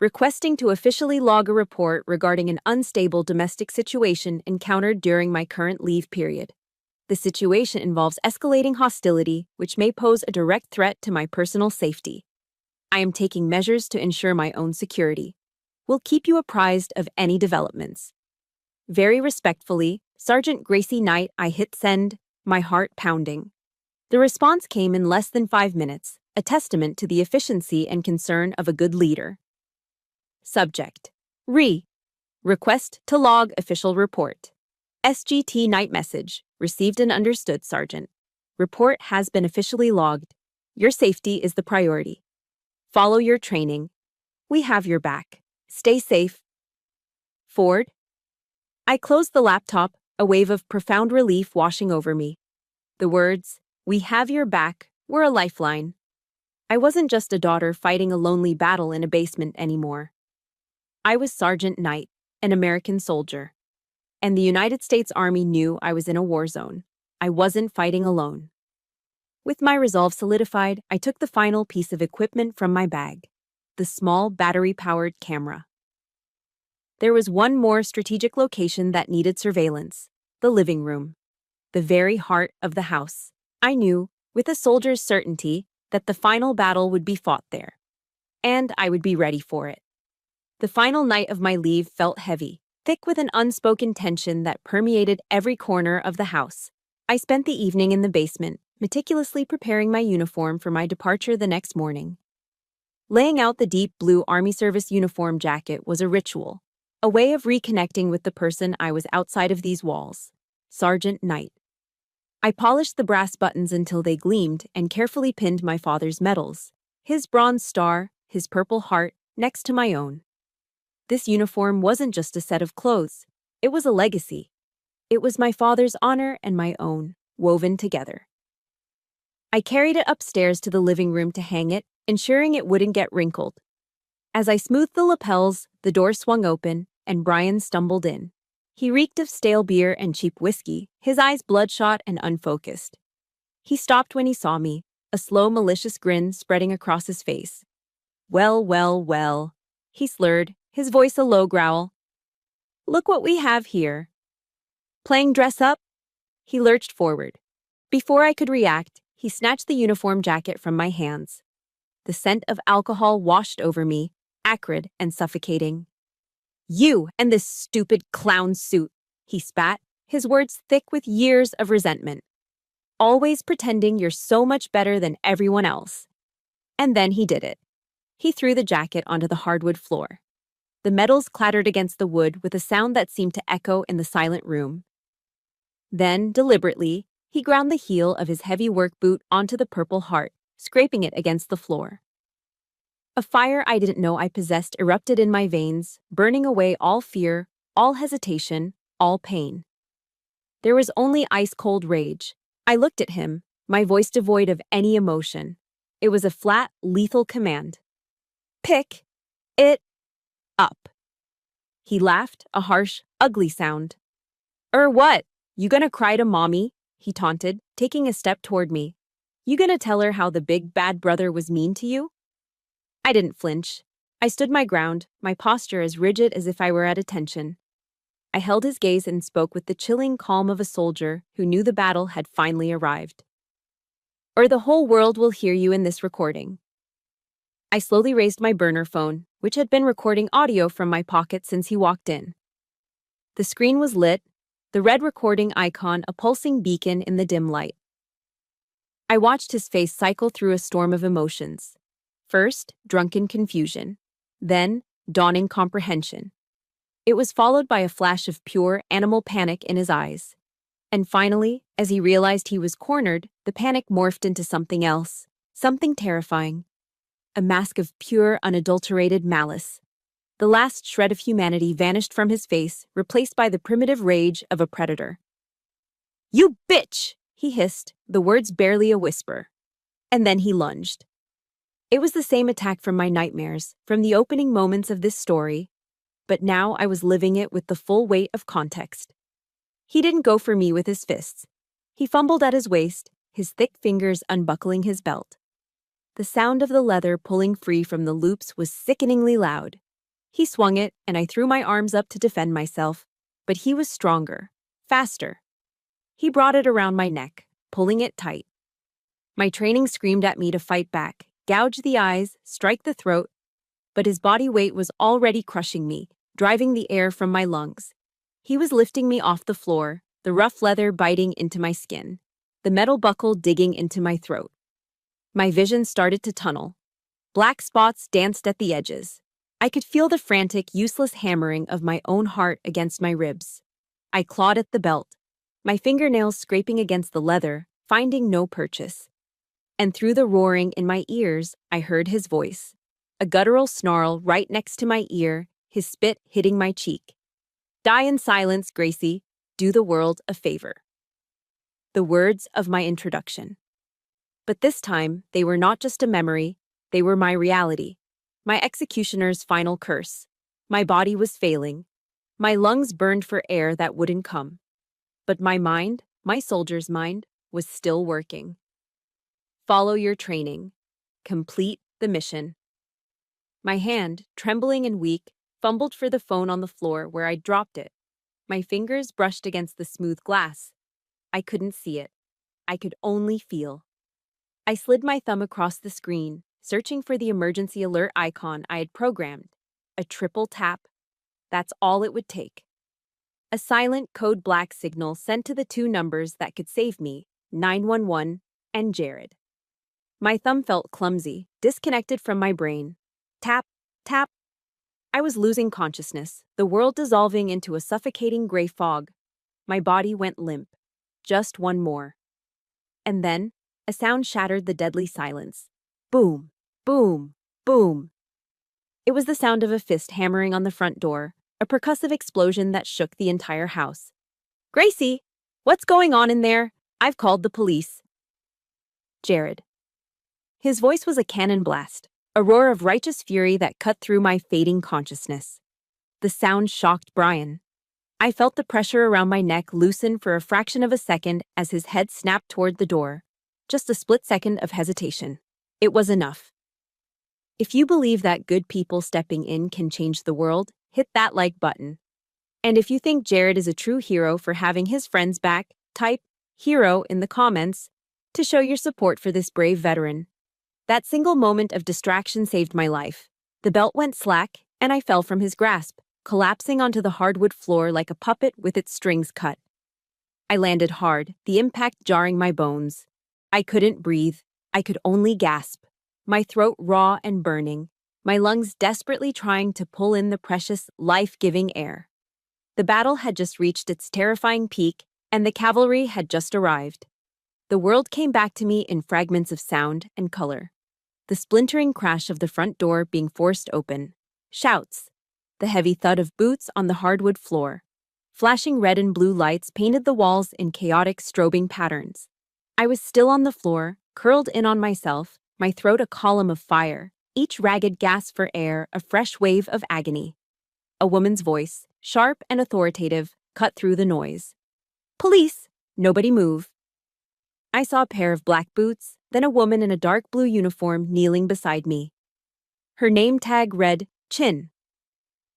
Requesting to officially log a report regarding an unstable domestic situation encountered during my current leave period. The situation involves escalating hostility, which may pose a direct threat to my personal safety. I am taking measures to ensure my own security. Will keep you apprised of any developments. Very respectfully, Sergeant Gracie Knight. I hit send, my heart pounding. The response came in less than 5 minutes, a testament to the efficiency and concern of a good leader. Subject: Request to log official report. SGT Knight message. Received and understood, Sergeant. Report has been officially logged. Your safety is the priority. Follow your training. We have your back. Stay safe. Ford. I closed the laptop, a wave of profound relief washing over me. The words, "We have your back," were a lifeline. I wasn't just a daughter fighting a lonely battle in a basement anymore. I was Sergeant Knight, an American soldier. And the United States Army knew I was in a war zone. I wasn't fighting alone. With my resolve solidified, I took the final piece of equipment from my bag, the small battery-powered camera. There was one more strategic location that needed surveillance: the living room, the very heart of the house. I knew, with a soldier's certainty, that the final battle would be fought there. And I would be ready for it. The final night of my leave felt heavy. thick with an unspoken tension that permeated every corner of the house. I spent the evening in the basement, meticulously preparing my uniform for my departure the next morning. Laying out the deep blue Army Service uniform jacket was a ritual, a way of reconnecting with the person I was outside of these walls, Sergeant Knight. I polished the brass buttons until they gleamed and carefully pinned my father's medals, his bronze star, his purple heart, next to my own. This uniform wasn't just a set of clothes, it was a legacy. It was my father's honor and my own, woven together. I carried it upstairs to the living room to hang it, ensuring it wouldn't get wrinkled. As I smoothed the lapels, the door swung open, and Brian stumbled in. He reeked of stale beer and cheap whiskey, his eyes bloodshot and unfocused. He stopped when he saw me, a slow, malicious grin spreading across his face. Well, well, well, he slurred, his voice a low growl. Look what we have here. Playing dress up? He lurched forward. Before I could react, he snatched the uniform jacket from my hands. The scent of alcohol washed over me, acrid and suffocating. You and this stupid clown suit, he spat, his words thick with years of resentment. Always pretending you're so much better than everyone else. And then he did it. He threw the jacket onto the hardwood floor. The metals clattered against the wood with a sound that seemed to echo in the silent room. Then, deliberately, he ground the heel of his heavy work boot onto the purple heart, scraping it against the floor. A fire I didn't know I possessed erupted in my veins, burning away all fear, all hesitation, all pain. There was only ice-cold rage. I looked at him, my voice devoid of any emotion. It was a flat, lethal command. Pick it up. He laughed, a harsh, ugly sound. What? You gonna cry to mommy? He taunted, taking a step toward me. You gonna tell her how the big bad brother was mean to you? I didn't flinch. I stood my ground, my posture as rigid as if I were at attention. I held his gaze and spoke with the chilling calm of a soldier who knew the battle had finally arrived. Or the whole world will hear you in this recording. I slowly raised my burner phone, which had been recording audio from my pocket since he walked in. The screen was lit, the red recording icon a pulsing beacon in the dim light. I watched his face cycle through a storm of emotions. First, drunken confusion. Then, dawning comprehension. It was followed by a flash of pure animal panic in his eyes. And finally, as he realized he was cornered, the panic morphed into something else, something terrifying. A mask of pure, unadulterated malice. The last shred of humanity vanished from his face, replaced by the primitive rage of a predator. You bitch! He hissed, the words barely a whisper. And then he lunged. It was the same attack from my nightmares, from the opening moments of this story, but now I was living it with the full weight of context. He didn't go for me with his fists. He fumbled at his waist, his thick fingers unbuckling his belt. The sound of the leather pulling free from the loops was sickeningly loud. He swung it, and I threw my arms up to defend myself, but he was stronger, faster. He brought it around my neck, pulling it tight. My training screamed at me to fight back, gouge the eyes, strike the throat, but his body weight was already crushing me, driving the air from my lungs. He was lifting me off the floor, the rough leather biting into my skin, the metal buckle digging into my throat. My vision started to tunnel. Black spots danced at the edges. I could feel the frantic, useless hammering of my own heart against my ribs. I clawed at the belt, my fingernails scraping against the leather, finding no purchase. And through the roaring in my ears, I heard his voice. A guttural snarl right next to my ear, his spit hitting my cheek. Die in silence, Gracie. Do the world a favor. The words of my introduction. But this time, they were not just a memory, they were my reality. My executioner's final curse. My body was failing. My lungs burned for air that wouldn't come. But my mind, my soldier's mind, was still working. Follow your training. Complete the mission. My hand, trembling and weak, fumbled for the phone on the floor where I'd dropped it. My fingers brushed against the smooth glass. I couldn't see it. I could only feel. I slid my thumb across the screen, searching for the emergency alert icon I had programmed. A triple tap. That's all it would take. A silent code black signal sent to the two numbers that could save me, 911 and Jared. My thumb felt clumsy, disconnected from my brain. Tap, tap. I was losing consciousness, the world dissolving into a suffocating gray fog. My body went limp. Just one more. And then, a sound shattered the deadly silence. Boom, boom, boom. It was the sound of a fist hammering on the front door, a percussive explosion that shook the entire house. Gracie, what's going on in there? I've called the police. Jared. His voice was a cannon blast, a roar of righteous fury that cut through my fading consciousness. The sound shocked Brian. I felt the pressure around my neck loosen for a fraction of a second as his head snapped toward the door. Just a split second of hesitation. It was enough. If you believe that good people stepping in can change the world, hit that like button. And if you think Jared is a true hero for having his friends back, type hero in the comments to show your support for this brave veteran. That single moment of distraction saved my life. The belt went slack, and I fell from his grasp, collapsing onto the hardwood floor like a puppet with its strings cut. I landed hard, the impact jarring my bones. I couldn't breathe. I could only gasp, my throat raw and burning, my lungs desperately trying to pull in the precious, life-giving air. The battle had just reached its terrifying peak, and the cavalry had just arrived. The world came back to me in fragments of sound and color. The splintering crash of the front door being forced open. Shouts. The heavy thud of boots on the hardwood floor. Flashing red and blue lights painted the walls in chaotic strobing patterns. I was still on the floor, curled in on myself, my throat a column of fire, each ragged gasp for air a fresh wave of agony. A woman's voice, sharp and authoritative, cut through the noise. Police! Nobody move. I saw a pair of black boots, then a woman in a dark blue uniform kneeling beside me. Her name tag read, Chin.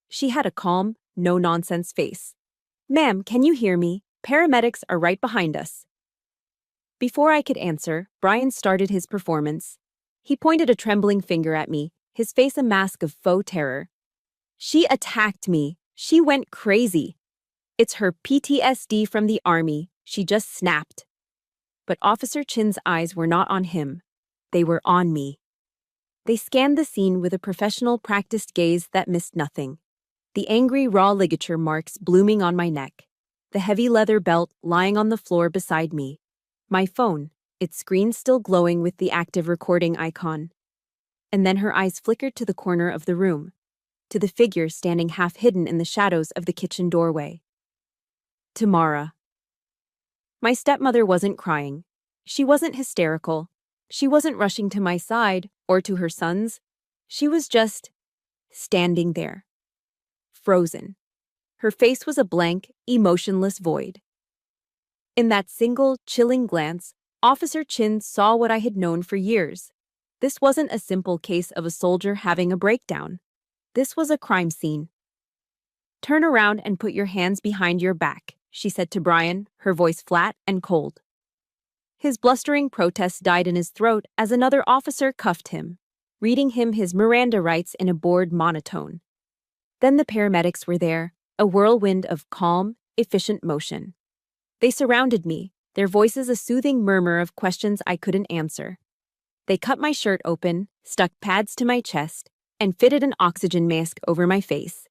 She had a calm, no-nonsense face. Ma'am, can you hear me? Paramedics are right behind us. Before I could answer, Brian started his performance. He pointed a trembling finger at me, his face a mask of faux terror. She attacked me. She went crazy. It's her PTSD from the army. She just snapped. But Officer Chin's eyes were not on him. They were on me. They scanned the scene with a professional, practiced gaze that missed nothing. The angry, raw ligature marks blooming on my neck. The heavy leather belt lying on the floor beside me. My phone, its screen still glowing with the active recording icon. And then her eyes flickered to the corner of the room, to the figure standing half hidden in the shadows of the kitchen doorway. Tamara. My stepmother wasn't crying. She wasn't hysterical. She wasn't rushing to my side or to her son's. She was just standing there. Frozen. Her face was a blank, emotionless void. In that single, chilling glance, Officer Chin saw what I had known for years. This wasn't a simple case of a soldier having a breakdown. This was a crime scene. Turn around and put your hands behind your back, she said to Brian, her voice flat and cold. His blustering protest died in his throat as another officer cuffed him, reading him his Miranda rights in a bored monotone. Then the paramedics were there, a whirlwind of calm, efficient motion. They surrounded me, their voices a soothing murmur of questions I couldn't answer. They cut my shirt open, stuck pads to my chest, and fitted an oxygen mask over my face.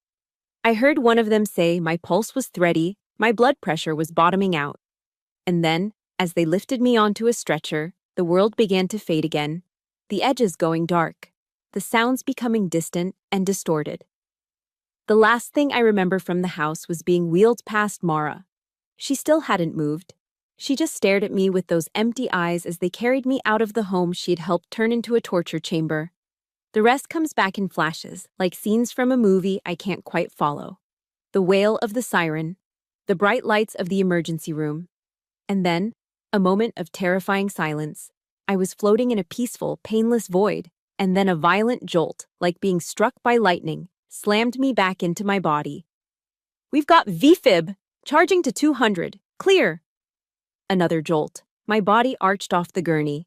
I heard one of them say my pulse was thready, my blood pressure was bottoming out. And then, as they lifted me onto a stretcher, the world began to fade again, the edges going dark, the sounds becoming distant and distorted. The last thing I remember from the house was being wheeled past Mara. She still hadn't moved. She just stared at me with those empty eyes as they carried me out of the home she had helped turn into a torture chamber. The rest comes back in flashes, like scenes from a movie I can't quite follow. The wail of the siren, the bright lights of the emergency room. And then, a moment of terrifying silence. I was floating in a peaceful, painless void, and then a violent jolt, like being struck by lightning, slammed me back into my body. We've got VFib, charging to 200, clear. Another jolt. My body arched off the gurney.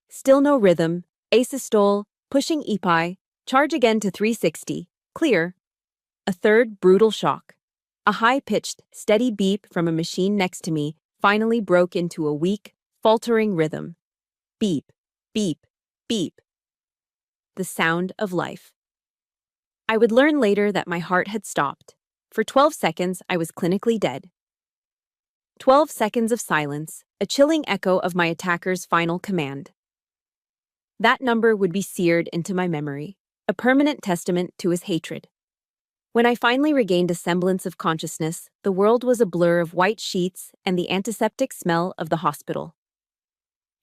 Still no rhythm, asystole, pushing EPI, charge again to 360, clear. A third brutal shock. A high-pitched, steady beep from a machine next to me finally broke into a weak, faltering rhythm. Beep, beep, beep. The sound of life. I would learn later that my heart had stopped. For 12 seconds, I was clinically dead. 12 seconds of silence, a chilling echo of my attacker's final command. That number would be seared into my memory, a permanent testament to his hatred. When I finally regained a semblance of consciousness, the world was a blur of white sheets and the antiseptic smell of the hospital.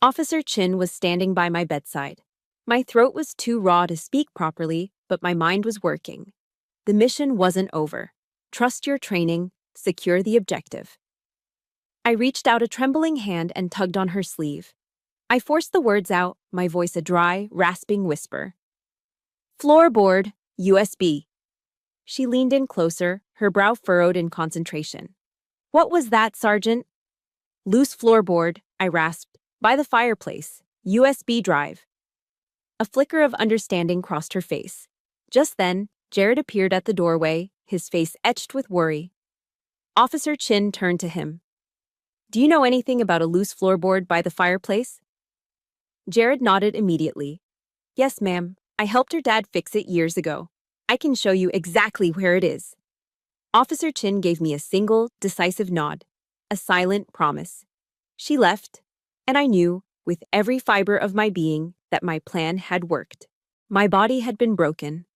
Officer Chin was standing by my bedside. My throat was too raw to speak properly, but my mind was working. The mission wasn't over. Trust your training, secure the objective. I reached out a trembling hand and tugged on her sleeve. I forced the words out, my voice a dry, rasping whisper. Floorboard, USB. She leaned in closer, her brow furrowed in concentration. What was that, Sergeant? Loose floorboard, I rasped. By the fireplace. USB drive. A flicker of understanding crossed her face. Just then, Jared appeared at the doorway, his face etched with worry. Officer Chin turned to him. Do you know anything about a loose floorboard by the fireplace? Jared nodded immediately. Yes, ma'am. I helped her dad fix it years ago. I can show you exactly where it is. Officer Chin gave me a single, decisive nod, a silent promise. She left, and I knew, with every fiber of my being, that my plan had worked. My body had been broken,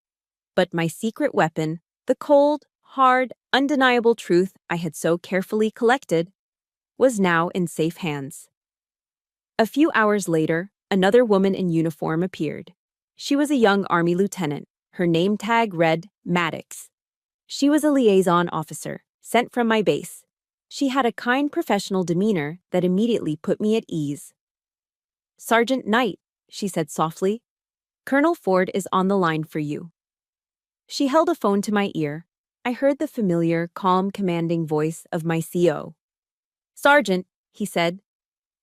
but my secret weapon, the cold, hard, undeniable truth I had so carefully collected, was now in safe hands. A few hours later, another woman in uniform appeared. She was a young Army lieutenant. Her name tag read Maddox. She was a liaison officer, sent from my base. She had a kind professional demeanor that immediately put me at ease. Sergeant Knight, she said softly, Colonel Ford is on the line for you. She held a phone to my ear. I heard the familiar, calm, commanding voice of my CO. Sergeant, he said,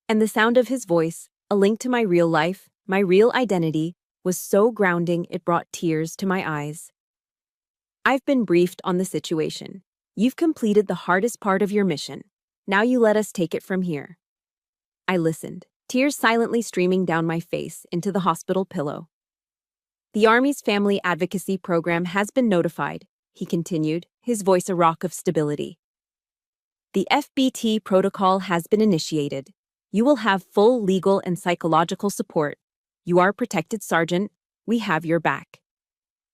and the sound of his voice, a link to my real life, my real identity, was so grounding it brought tears to my eyes. I've been briefed on the situation. You've completed the hardest part of your mission. Now you let us take it from here. I listened, tears silently streaming down my face into the hospital pillow. The Army's Family Advocacy Program has been notified, he continued, his voice a rock of stability. The FBT protocol has been initiated. You will have full legal and psychological support. You are protected, Sergeant. We have your back.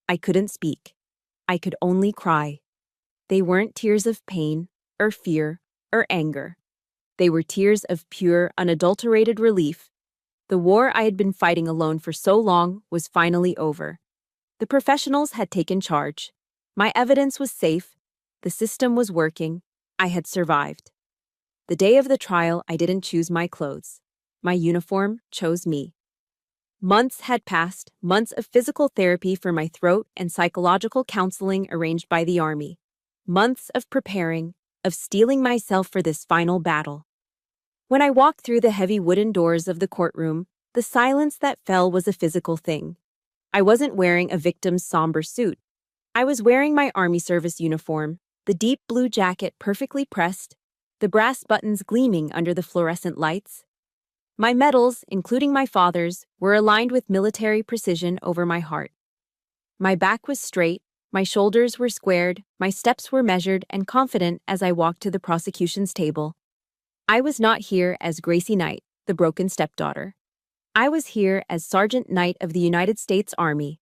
I couldn't speak. I could only cry. They weren't tears of pain, or fear, or anger. They were tears of pure, unadulterated relief. The war I had been fighting alone for so long was finally over. The professionals had taken charge. My evidence was safe. The system was working. I had survived. The day of the trial, I didn't choose my clothes. My uniform chose me. Months had passed, months of physical therapy for my throat and psychological counseling arranged by the Army. Months of preparing, of steeling myself for this final battle. When I walked through the heavy wooden doors of the courtroom, the silence that fell was a physical thing. I wasn't wearing a victim's somber suit. I was wearing my Army service uniform, the deep blue jacket perfectly pressed, the brass buttons gleaming under the fluorescent lights. My medals, including my father's, were aligned with military precision over my heart. My back was straight, my shoulders were squared, my steps were measured and confident as I walked to the prosecution's table. I was not here as Gracie Knight, the broken stepdaughter. I was here as Sergeant Knight of the United States Army,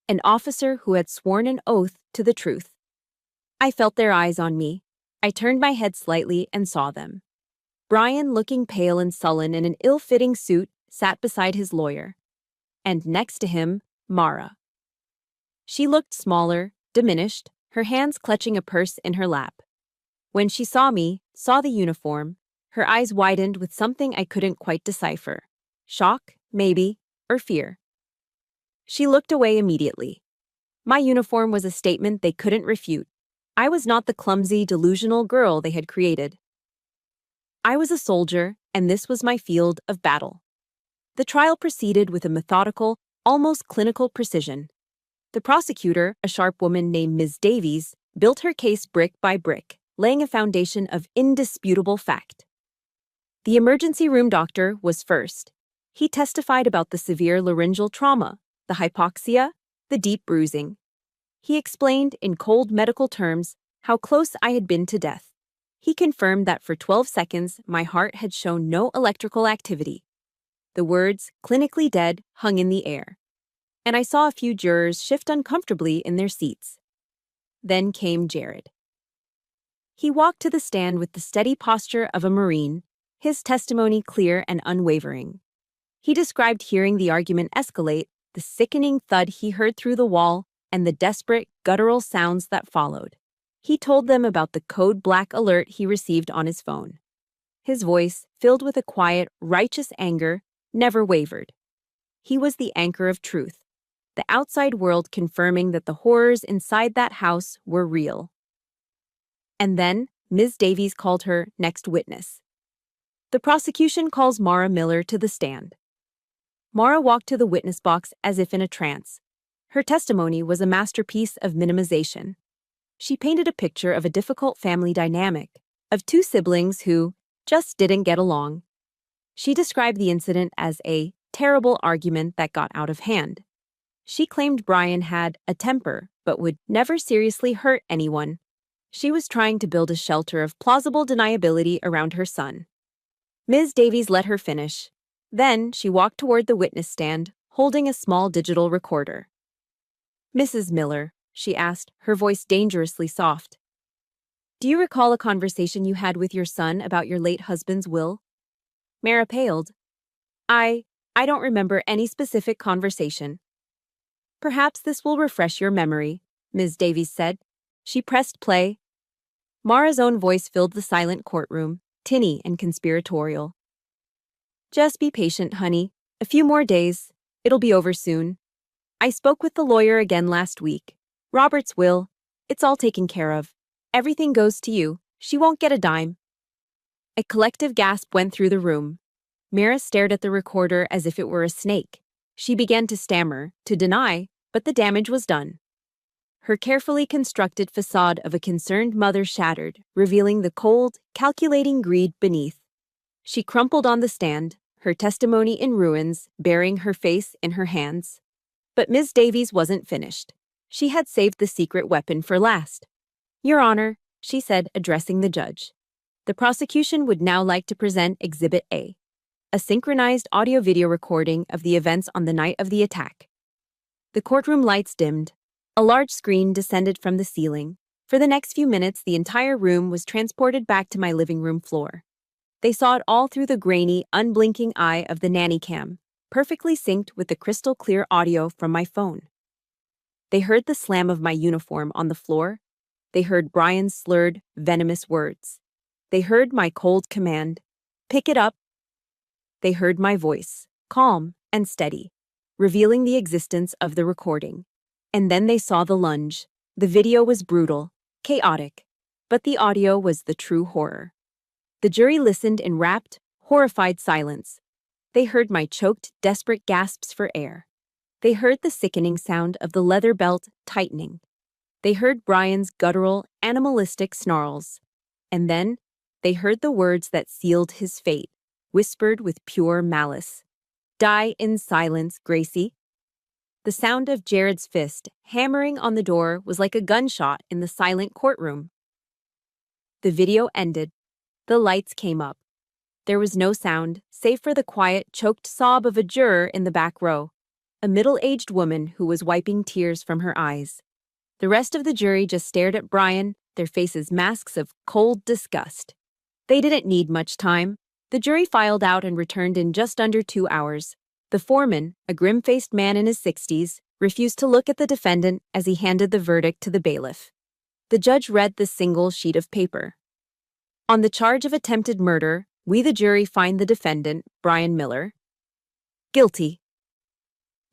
an officer who had sworn an oath to the truth. I felt their eyes on me. I turned my head slightly and saw them. Brian, looking pale and sullen in an ill-fitting suit, sat beside his lawyer. And next to him, Mara. She looked smaller, diminished, her hands clutching a purse in her lap. When she saw me, saw the uniform, her eyes widened with something I couldn't quite decipher. Shock, maybe, or fear. She looked away immediately. My uniform was a statement they couldn't refute. I was not the clumsy, delusional girl they had created. I was a soldier, and this was my field of battle. The trial proceeded with a methodical, almost clinical precision. The prosecutor, a sharp woman named Ms. Davies, built her case brick by brick, laying a foundation of indisputable fact. The emergency room doctor was first. He testified about the severe laryngeal trauma, the hypoxia, the deep bruising. He explained in cold medical terms how close I had been to death. He confirmed that for 12 seconds my heart had shown no electrical activity. The words, clinically dead, hung in the air. And I saw a few jurors shift uncomfortably in their seats. Then came Jared. He walked to the stand with the steady posture of a Marine, his testimony clear and unwavering. He described hearing the argument escalate, the sickening thud he heard through the wall, and the desperate, guttural sounds that followed. He told them about the code black alert he received on his phone. His voice, filled with a quiet, righteous anger, never wavered. He was the anchor of truth, the outside world confirming that the horrors inside that house were real. And then, Ms. Davies called her next witness. The prosecution calls Mara Miller to the stand. Mara walked to the witness box as if in a trance. Her testimony was a masterpiece of minimization. She painted a picture of a difficult family dynamic, of two siblings who just didn't get along. She described the incident as a terrible argument that got out of hand. She claimed Brian had a temper, but would never seriously hurt anyone. She was trying to build a shelter of plausible deniability around her son. Ms. Davies let her finish. Then she walked toward the witness stand, holding a small digital recorder. "Mrs. Miller," she asked, her voice dangerously soft. "Do you recall a conversation you had with your son about your late husband's will?" Mara paled. I don't remember any specific conversation." "Perhaps this will refresh your memory," Ms. Davies said. She pressed play. Mara's own voice filled the silent courtroom, tinny and conspiratorial. "Just be patient, honey. A few more days. It'll be over soon. I spoke with the lawyer again last week. Robert's will. It's all taken care of. Everything goes to you. She won't get a dime." A collective gasp went through the room. Mara stared at the recorder as if it were a snake. She began to stammer, to deny, but the damage was done. Her carefully constructed facade of a concerned mother shattered, revealing the cold, calculating greed beneath. She crumpled on the stand, her testimony in ruins, burying her face in her hands. But Ms. Davies wasn't finished. She had saved the secret weapon for last. "Your Honor," she said, addressing the judge. "The prosecution would now like to present Exhibit A, a synchronized audio-video recording of the events on the night of the attack." The courtroom lights dimmed. A large screen descended from the ceiling. For the next few minutes, the entire room was transported back to my living room floor. They saw it all through the grainy, unblinking eye of the nanny cam, perfectly synced with the crystal-clear audio from my phone. They heard the slam of my uniform on the floor. They heard Brian's slurred, venomous words. They heard my cold command, "Pick it up." They heard my voice, calm and steady, revealing the existence of the recording. And then they saw the lunge. The video was brutal, chaotic, but the audio was the true horror. The jury listened in rapt, horrified silence. They heard my choked, desperate gasps for air. They heard the sickening sound of the leather belt tightening. They heard Brian's guttural, animalistic snarls. And then, they heard the words that sealed his fate, whispered with pure malice. "Die in silence, Gracie." The sound of Jared's fist hammering on the door was like a gunshot in the silent courtroom. The video ended. The lights came up. There was no sound, save for the quiet, choked sob of a juror in the back row, a middle-aged woman who was wiping tears from her eyes. The rest of the jury just stared at Brian, their faces masks of cold disgust. They didn't need much time. The jury filed out and returned in just under 2 hours. The foreman, a grim-faced man in his 60s, refused to look at the defendant as he handed the verdict to the bailiff. The judge read the single sheet of paper. "On the charge of attempted murder, we the jury find the defendant, Brian Miller, guilty."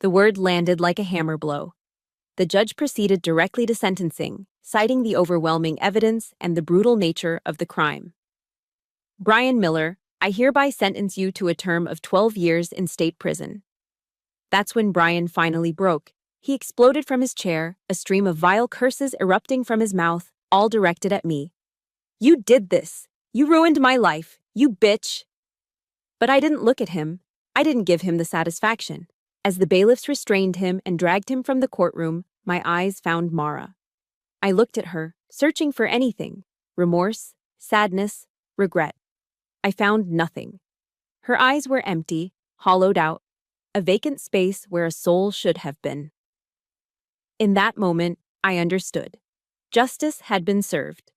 The word landed like a hammer blow. The judge proceeded directly to sentencing, citing the overwhelming evidence and the brutal nature of the crime. "Brian Miller, I hereby sentence you to a term of 12 years in state prison." That's when Brian finally broke. He exploded from his chair, a stream of vile curses erupting from his mouth, all directed at me. "You did this! You ruined my life! You bitch!" But I didn't look at him. I didn't give him the satisfaction. As the bailiffs restrained him and dragged him from the courtroom, my eyes found Mara. I looked at her, searching for anything: remorse, sadness, regret. I found nothing. Her eyes were empty, hollowed out, a vacant space where a soul should have been. In that moment, I understood. Justice had been served.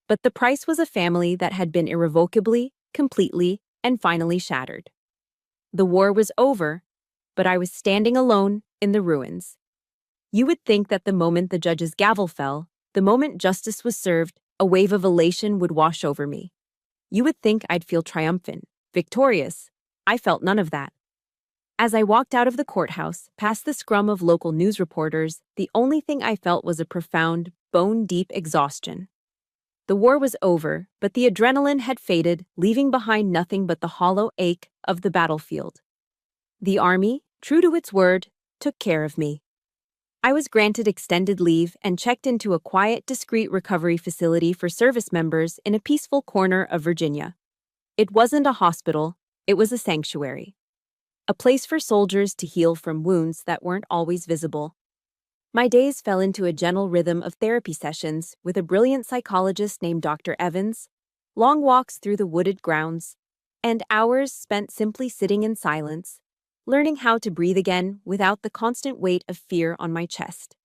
But the price was a family that had been irrevocably, completely, and finally shattered. The war was over, but I was standing alone in the ruins. You would think that the moment the judge's gavel fell, the moment justice was served, a wave of elation would wash over me. You would think I'd feel triumphant, victorious. I felt none of that. As I walked out of the courthouse, past the scrum of local news reporters, the only thing I felt was a profound, bone-deep exhaustion. The war was over, but the adrenaline had faded, leaving behind nothing but the hollow ache of the battlefield. The army, true to its word, took care of me. I was granted extended leave and checked into a quiet, discreet recovery facility for service members in a peaceful corner of Virginia. It wasn't a hospital, it was a sanctuary. A place for soldiers to heal from wounds that weren't always visible. My days fell into a gentle rhythm of therapy sessions with a brilliant psychologist named Dr. Evans, long walks through the wooded grounds, and hours spent simply sitting in silence, learning how to breathe again without the constant weight of fear on my chest.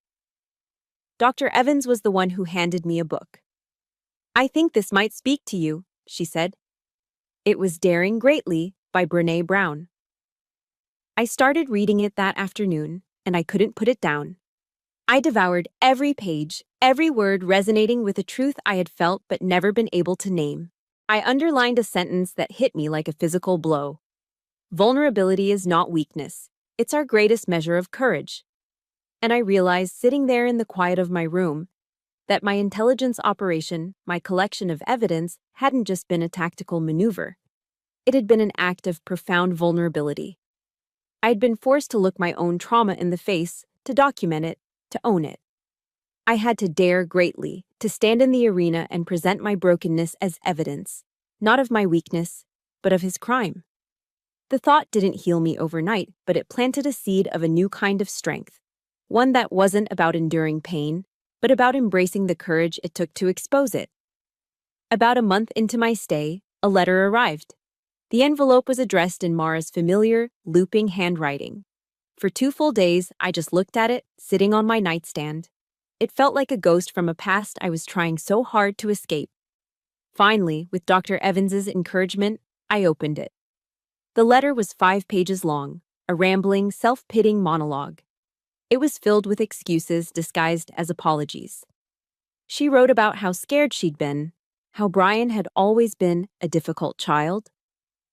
Dr. Evans was the one who handed me a book. "I think this might speak to you," she said. It was Daring Greatly by Brené Brown. I started reading it that afternoon, and I couldn't put it down. I devoured every page, every word resonating with a truth I had felt but never been able to name. I underlined a sentence that hit me like a physical blow. Vulnerability is not weakness. It's our greatest measure of courage. And I realized, sitting there in the quiet of my room, that my intelligence operation, my collection of evidence, hadn't just been a tactical maneuver. It had been an act of profound vulnerability. I had been forced to look my own trauma in the face, to document it, to own it. I had to dare greatly, to stand in the arena and present my brokenness as evidence, not of my weakness, but of his crime. The thought didn't heal me overnight, but it planted a seed of a new kind of strength, one that wasn't about enduring pain, but about embracing the courage it took to expose it. About a month into my stay, a letter arrived. The envelope was addressed in Mara's familiar, looping handwriting. For 2 full days, I just looked at it, sitting on my nightstand. It felt like a ghost from a past I was trying so hard to escape. Finally, with Dr. Evans's encouragement, I opened it. The letter was 5 pages long, a rambling, self-pitying monologue. It was filled with excuses disguised as apologies. She wrote about how scared she'd been, how Brian had always been a difficult child,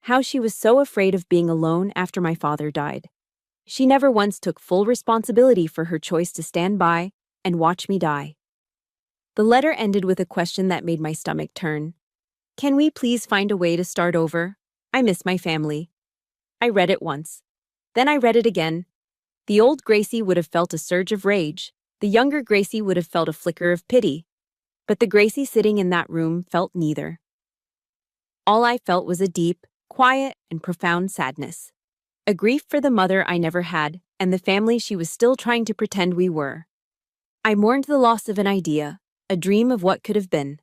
how she was so afraid of being alone after my father died. She never once took full responsibility for her choice to stand by and watch me die. The letter ended with a question that made my stomach turn. "Can we please find a way to start over? I miss my family." I read it once. Then I read it again. The old Gracie would have felt a surge of rage. The younger Gracie would have felt a flicker of pity. But the Gracie sitting in that room felt neither. All I felt was a deep, quiet, and profound sadness. A grief for the mother I never had, and the family she was still trying to pretend we were. I mourned the loss of an idea, a dream of what could have been.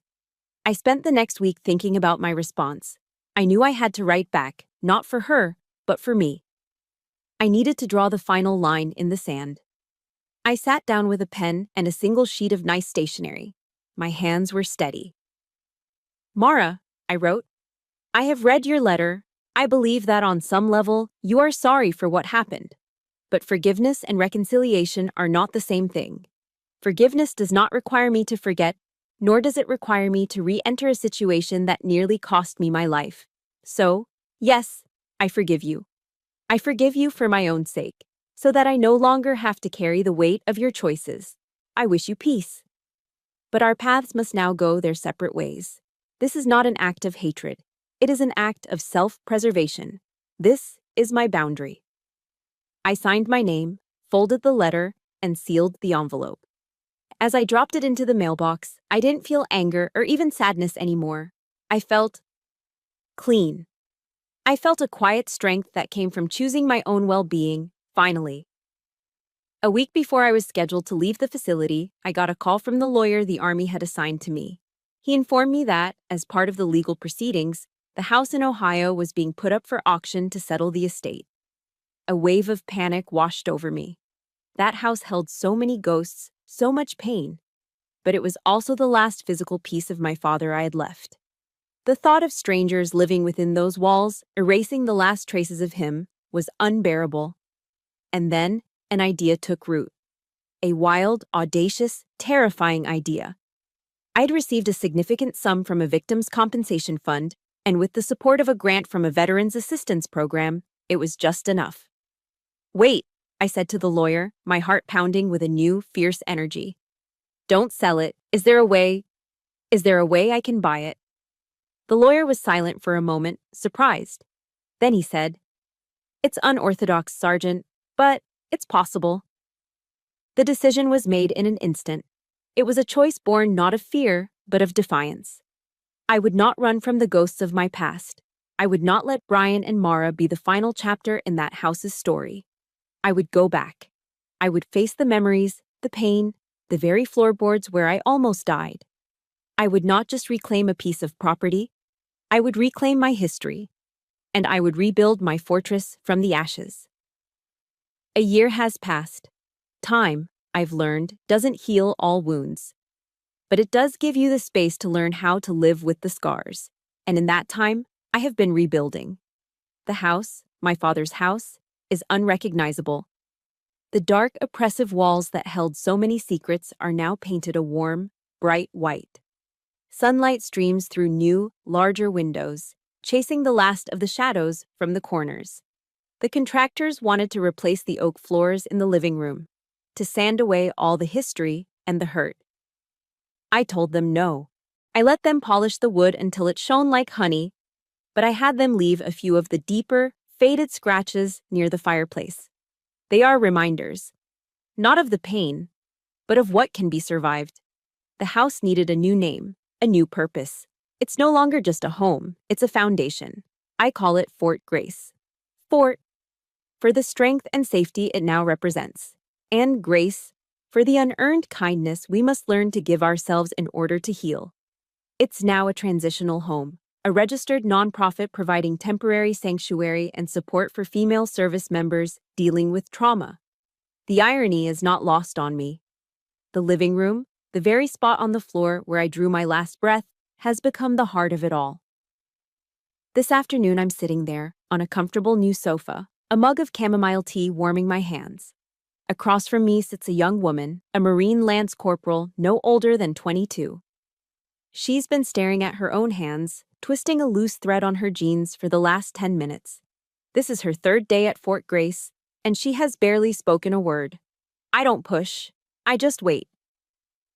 I spent the next week thinking about my response. I knew I had to write back, not for her, but for me. I needed to draw the final line in the sand. I sat down with a pen and a single sheet of nice stationery. My hands were steady. "Mara," I wrote, "I have read your letter. I believe that on some level, you are sorry for what happened. But forgiveness and reconciliation are not the same thing. Forgiveness does not require me to forget, nor does it require me to re-enter a situation that nearly cost me my life. So, yes, I forgive you. I forgive you for my own sake, so that I no longer have to carry the weight of your choices. I wish you peace. But our paths must now go their separate ways. This is not an act of hatred. It is an act of self-preservation. This is my boundary." I signed my name, folded the letter, and sealed the envelope. As I dropped it into the mailbox, I didn't feel anger or even sadness anymore. I felt clean. I felt a quiet strength that came from choosing my own well-being, finally. A week before I was scheduled to leave the facility, I got a call from the lawyer the Army had assigned to me. He informed me that, as part of the legal proceedings, the house in Ohio was being put up for auction to settle the estate. A wave of panic washed over me. That house held so many ghosts, so much pain. But it was also the last physical piece of my father I had left. The thought of strangers living within those walls, erasing the last traces of him, was unbearable. And then, an idea took root. A wild, audacious, terrifying idea. I'd received a significant sum from a victims' compensation fund, and with the support of a grant from a veterans assistance program, it was just enough. "Wait," I said to the lawyer, my heart pounding with a new, fierce energy. "Don't sell it. Is there a way I can buy it?" The lawyer was silent for a moment, surprised. Then he said, "It's unorthodox, Sergeant, but it's possible." The decision was made in an instant. It was a choice born not of fear, but of defiance. I would not run from the ghosts of my past. I would not let Brian and Mara be the final chapter in that house's story. I would go back. I would face the memories, the pain, the very floorboards where I almost died. I would not just reclaim a piece of property. I would reclaim my history, and I would rebuild my fortress from the ashes. A year has passed. Time, I've learned, doesn't heal all wounds. But it does give you the space to learn how to live with the scars. And in that time, I have been rebuilding. The house, my father's house, is unrecognizable. The dark, oppressive walls that held so many secrets are now painted a warm, bright white. Sunlight streams through new, larger windows, chasing the last of the shadows from the corners. The contractors wanted to replace the oak floors in the living room, to sand away all the history and the hurt. I told them no. I let them polish the wood until it shone like honey, but I had them leave a few of the deeper, faded scratches near the fireplace. They are reminders, not of the pain, but of what can be survived. The house needed a new name, a new purpose. It's no longer just a home, it's a foundation. I call it Fort Grace. Fort, for the strength and safety it now represents, and Grace, for the unearned kindness we must learn to give ourselves in order to heal. It's now a transitional home, a registered nonprofit providing temporary sanctuary and support for female service members dealing with trauma. The irony is not lost on me. The living room, the very spot on the floor where I drew my last breath, has become the heart of it all. This afternoon I'm sitting there, on a comfortable new sofa, a mug of chamomile tea warming my hands. Across from me sits a young woman, a Marine Lance Corporal no older than 22. She's been staring at her own hands, twisting a loose thread on her jeans for the last 10 minutes. This is her third day at Fort Grace, and she has barely spoken a word. I don't push. I just wait.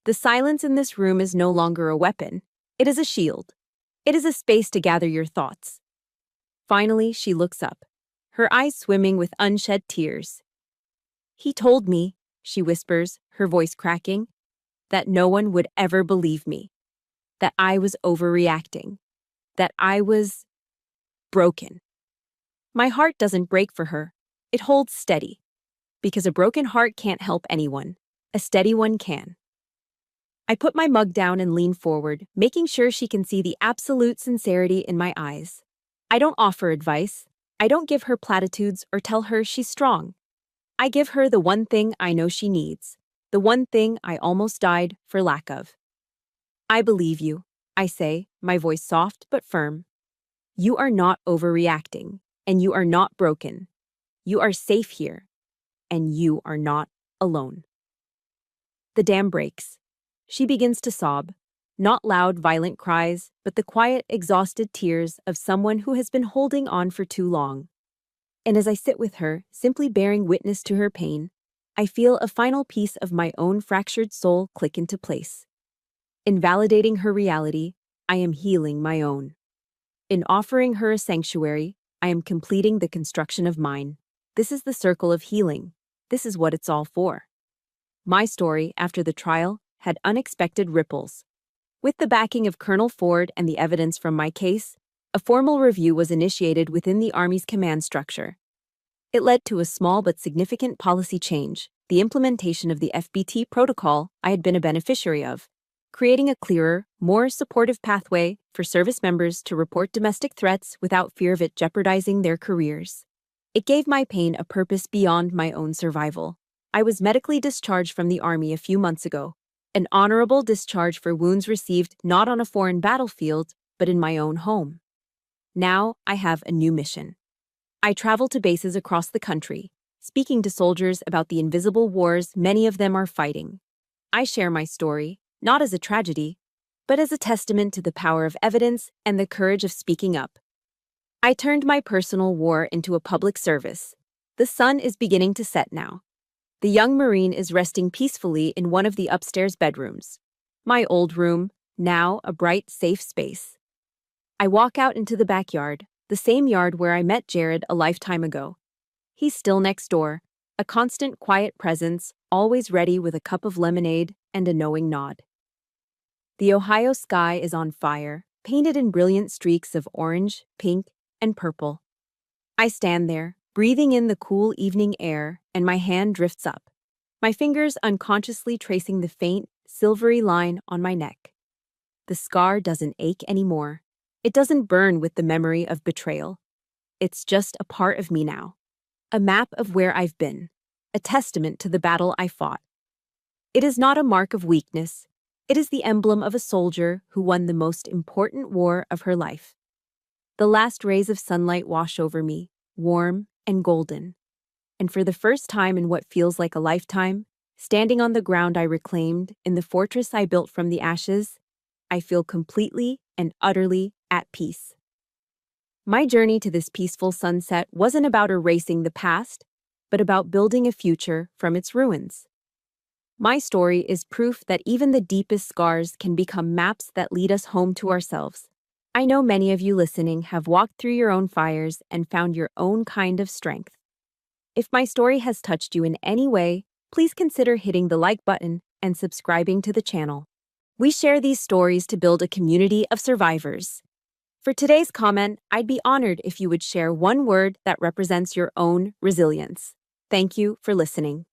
The silence in this room is no longer a weapon. It is a shield. It is a space to gather your thoughts. Finally, she looks up, her eyes swimming with unshed tears. "He told me," she whispers, her voice cracking, "that no one would ever believe me, that I was overreacting, that I was broken." My heart doesn't break for her. It holds steady, because a broken heart can't help anyone. A steady one can. I put my mug down and lean forward, making sure she can see the absolute sincerity in my eyes. I don't offer advice. I don't give her platitudes or tell her she's strong. I give her the one thing I know she needs, the one thing I almost died for lack of. "I believe you," I say, my voice soft but firm. "You are not overreacting, and you are not broken. You are safe here, and you are not alone." The dam breaks. She begins to sob, not loud, violent cries, but the quiet, exhausted tears of someone who has been holding on for too long. And as I sit with her, simply bearing witness to her pain, I feel a final piece of my own fractured soul click into place. In validating her reality, I am healing my own. In offering her a sanctuary, I am completing the construction of mine. This is the circle of healing. This is what it's all for. My story, after the trial, had unexpected ripples. With the backing of Colonel Ford and the evidence from my case, a formal review was initiated within the Army's command structure. It led to a small but significant policy change, the implementation of the FBT protocol I had been a beneficiary of, creating a clearer, more supportive pathway for service members to report domestic threats without fear of it jeopardizing their careers. It gave my pain a purpose beyond my own survival. I was medically discharged from the Army a few months ago, an honorable discharge for wounds received not on a foreign battlefield, but in my own home. Now I have a new mission. I travel to bases across the country, speaking to soldiers about the invisible wars many of them are fighting. I share my story, not as a tragedy, but as a testament to the power of evidence and the courage of speaking up. I turned my personal war into a public service. The sun is beginning to set now. The young Marine is resting peacefully in one of the upstairs bedrooms. My old room, now a bright, safe space. I walk out into the backyard, the same yard where I met Jared a lifetime ago. He's still next door, a constant quiet presence, always ready with a cup of lemonade and a knowing nod. The Ohio sky is on fire, painted in brilliant streaks of orange, pink, and purple. I stand there, breathing in the cool evening air, and my hand drifts up, my fingers unconsciously tracing the faint, silvery line on my neck. The scar doesn't ache anymore. It doesn't burn with the memory of betrayal. It's just a part of me now. A map of where I've been. A testament to the battle I fought. It is not a mark of weakness. It is the emblem of a soldier who won the most important war of her life. The last rays of sunlight wash over me, warm and golden. And for the first time in what feels like a lifetime, standing on the ground I reclaimed, in the fortress I built from the ashes, I feel completely and utterly at peace. My journey to this peaceful sunset wasn't about erasing the past, but about building a future from its ruins. My story is proof that even the deepest scars can become maps that lead us home to ourselves. I know many of you listening have walked through your own fires and found your own kind of strength. If my story has touched you in any way, please consider hitting the like button and subscribing to the channel. We share these stories to build a community of survivors. For today's comment, I'd be honored if you would share one word that represents your own resilience. Thank you for listening.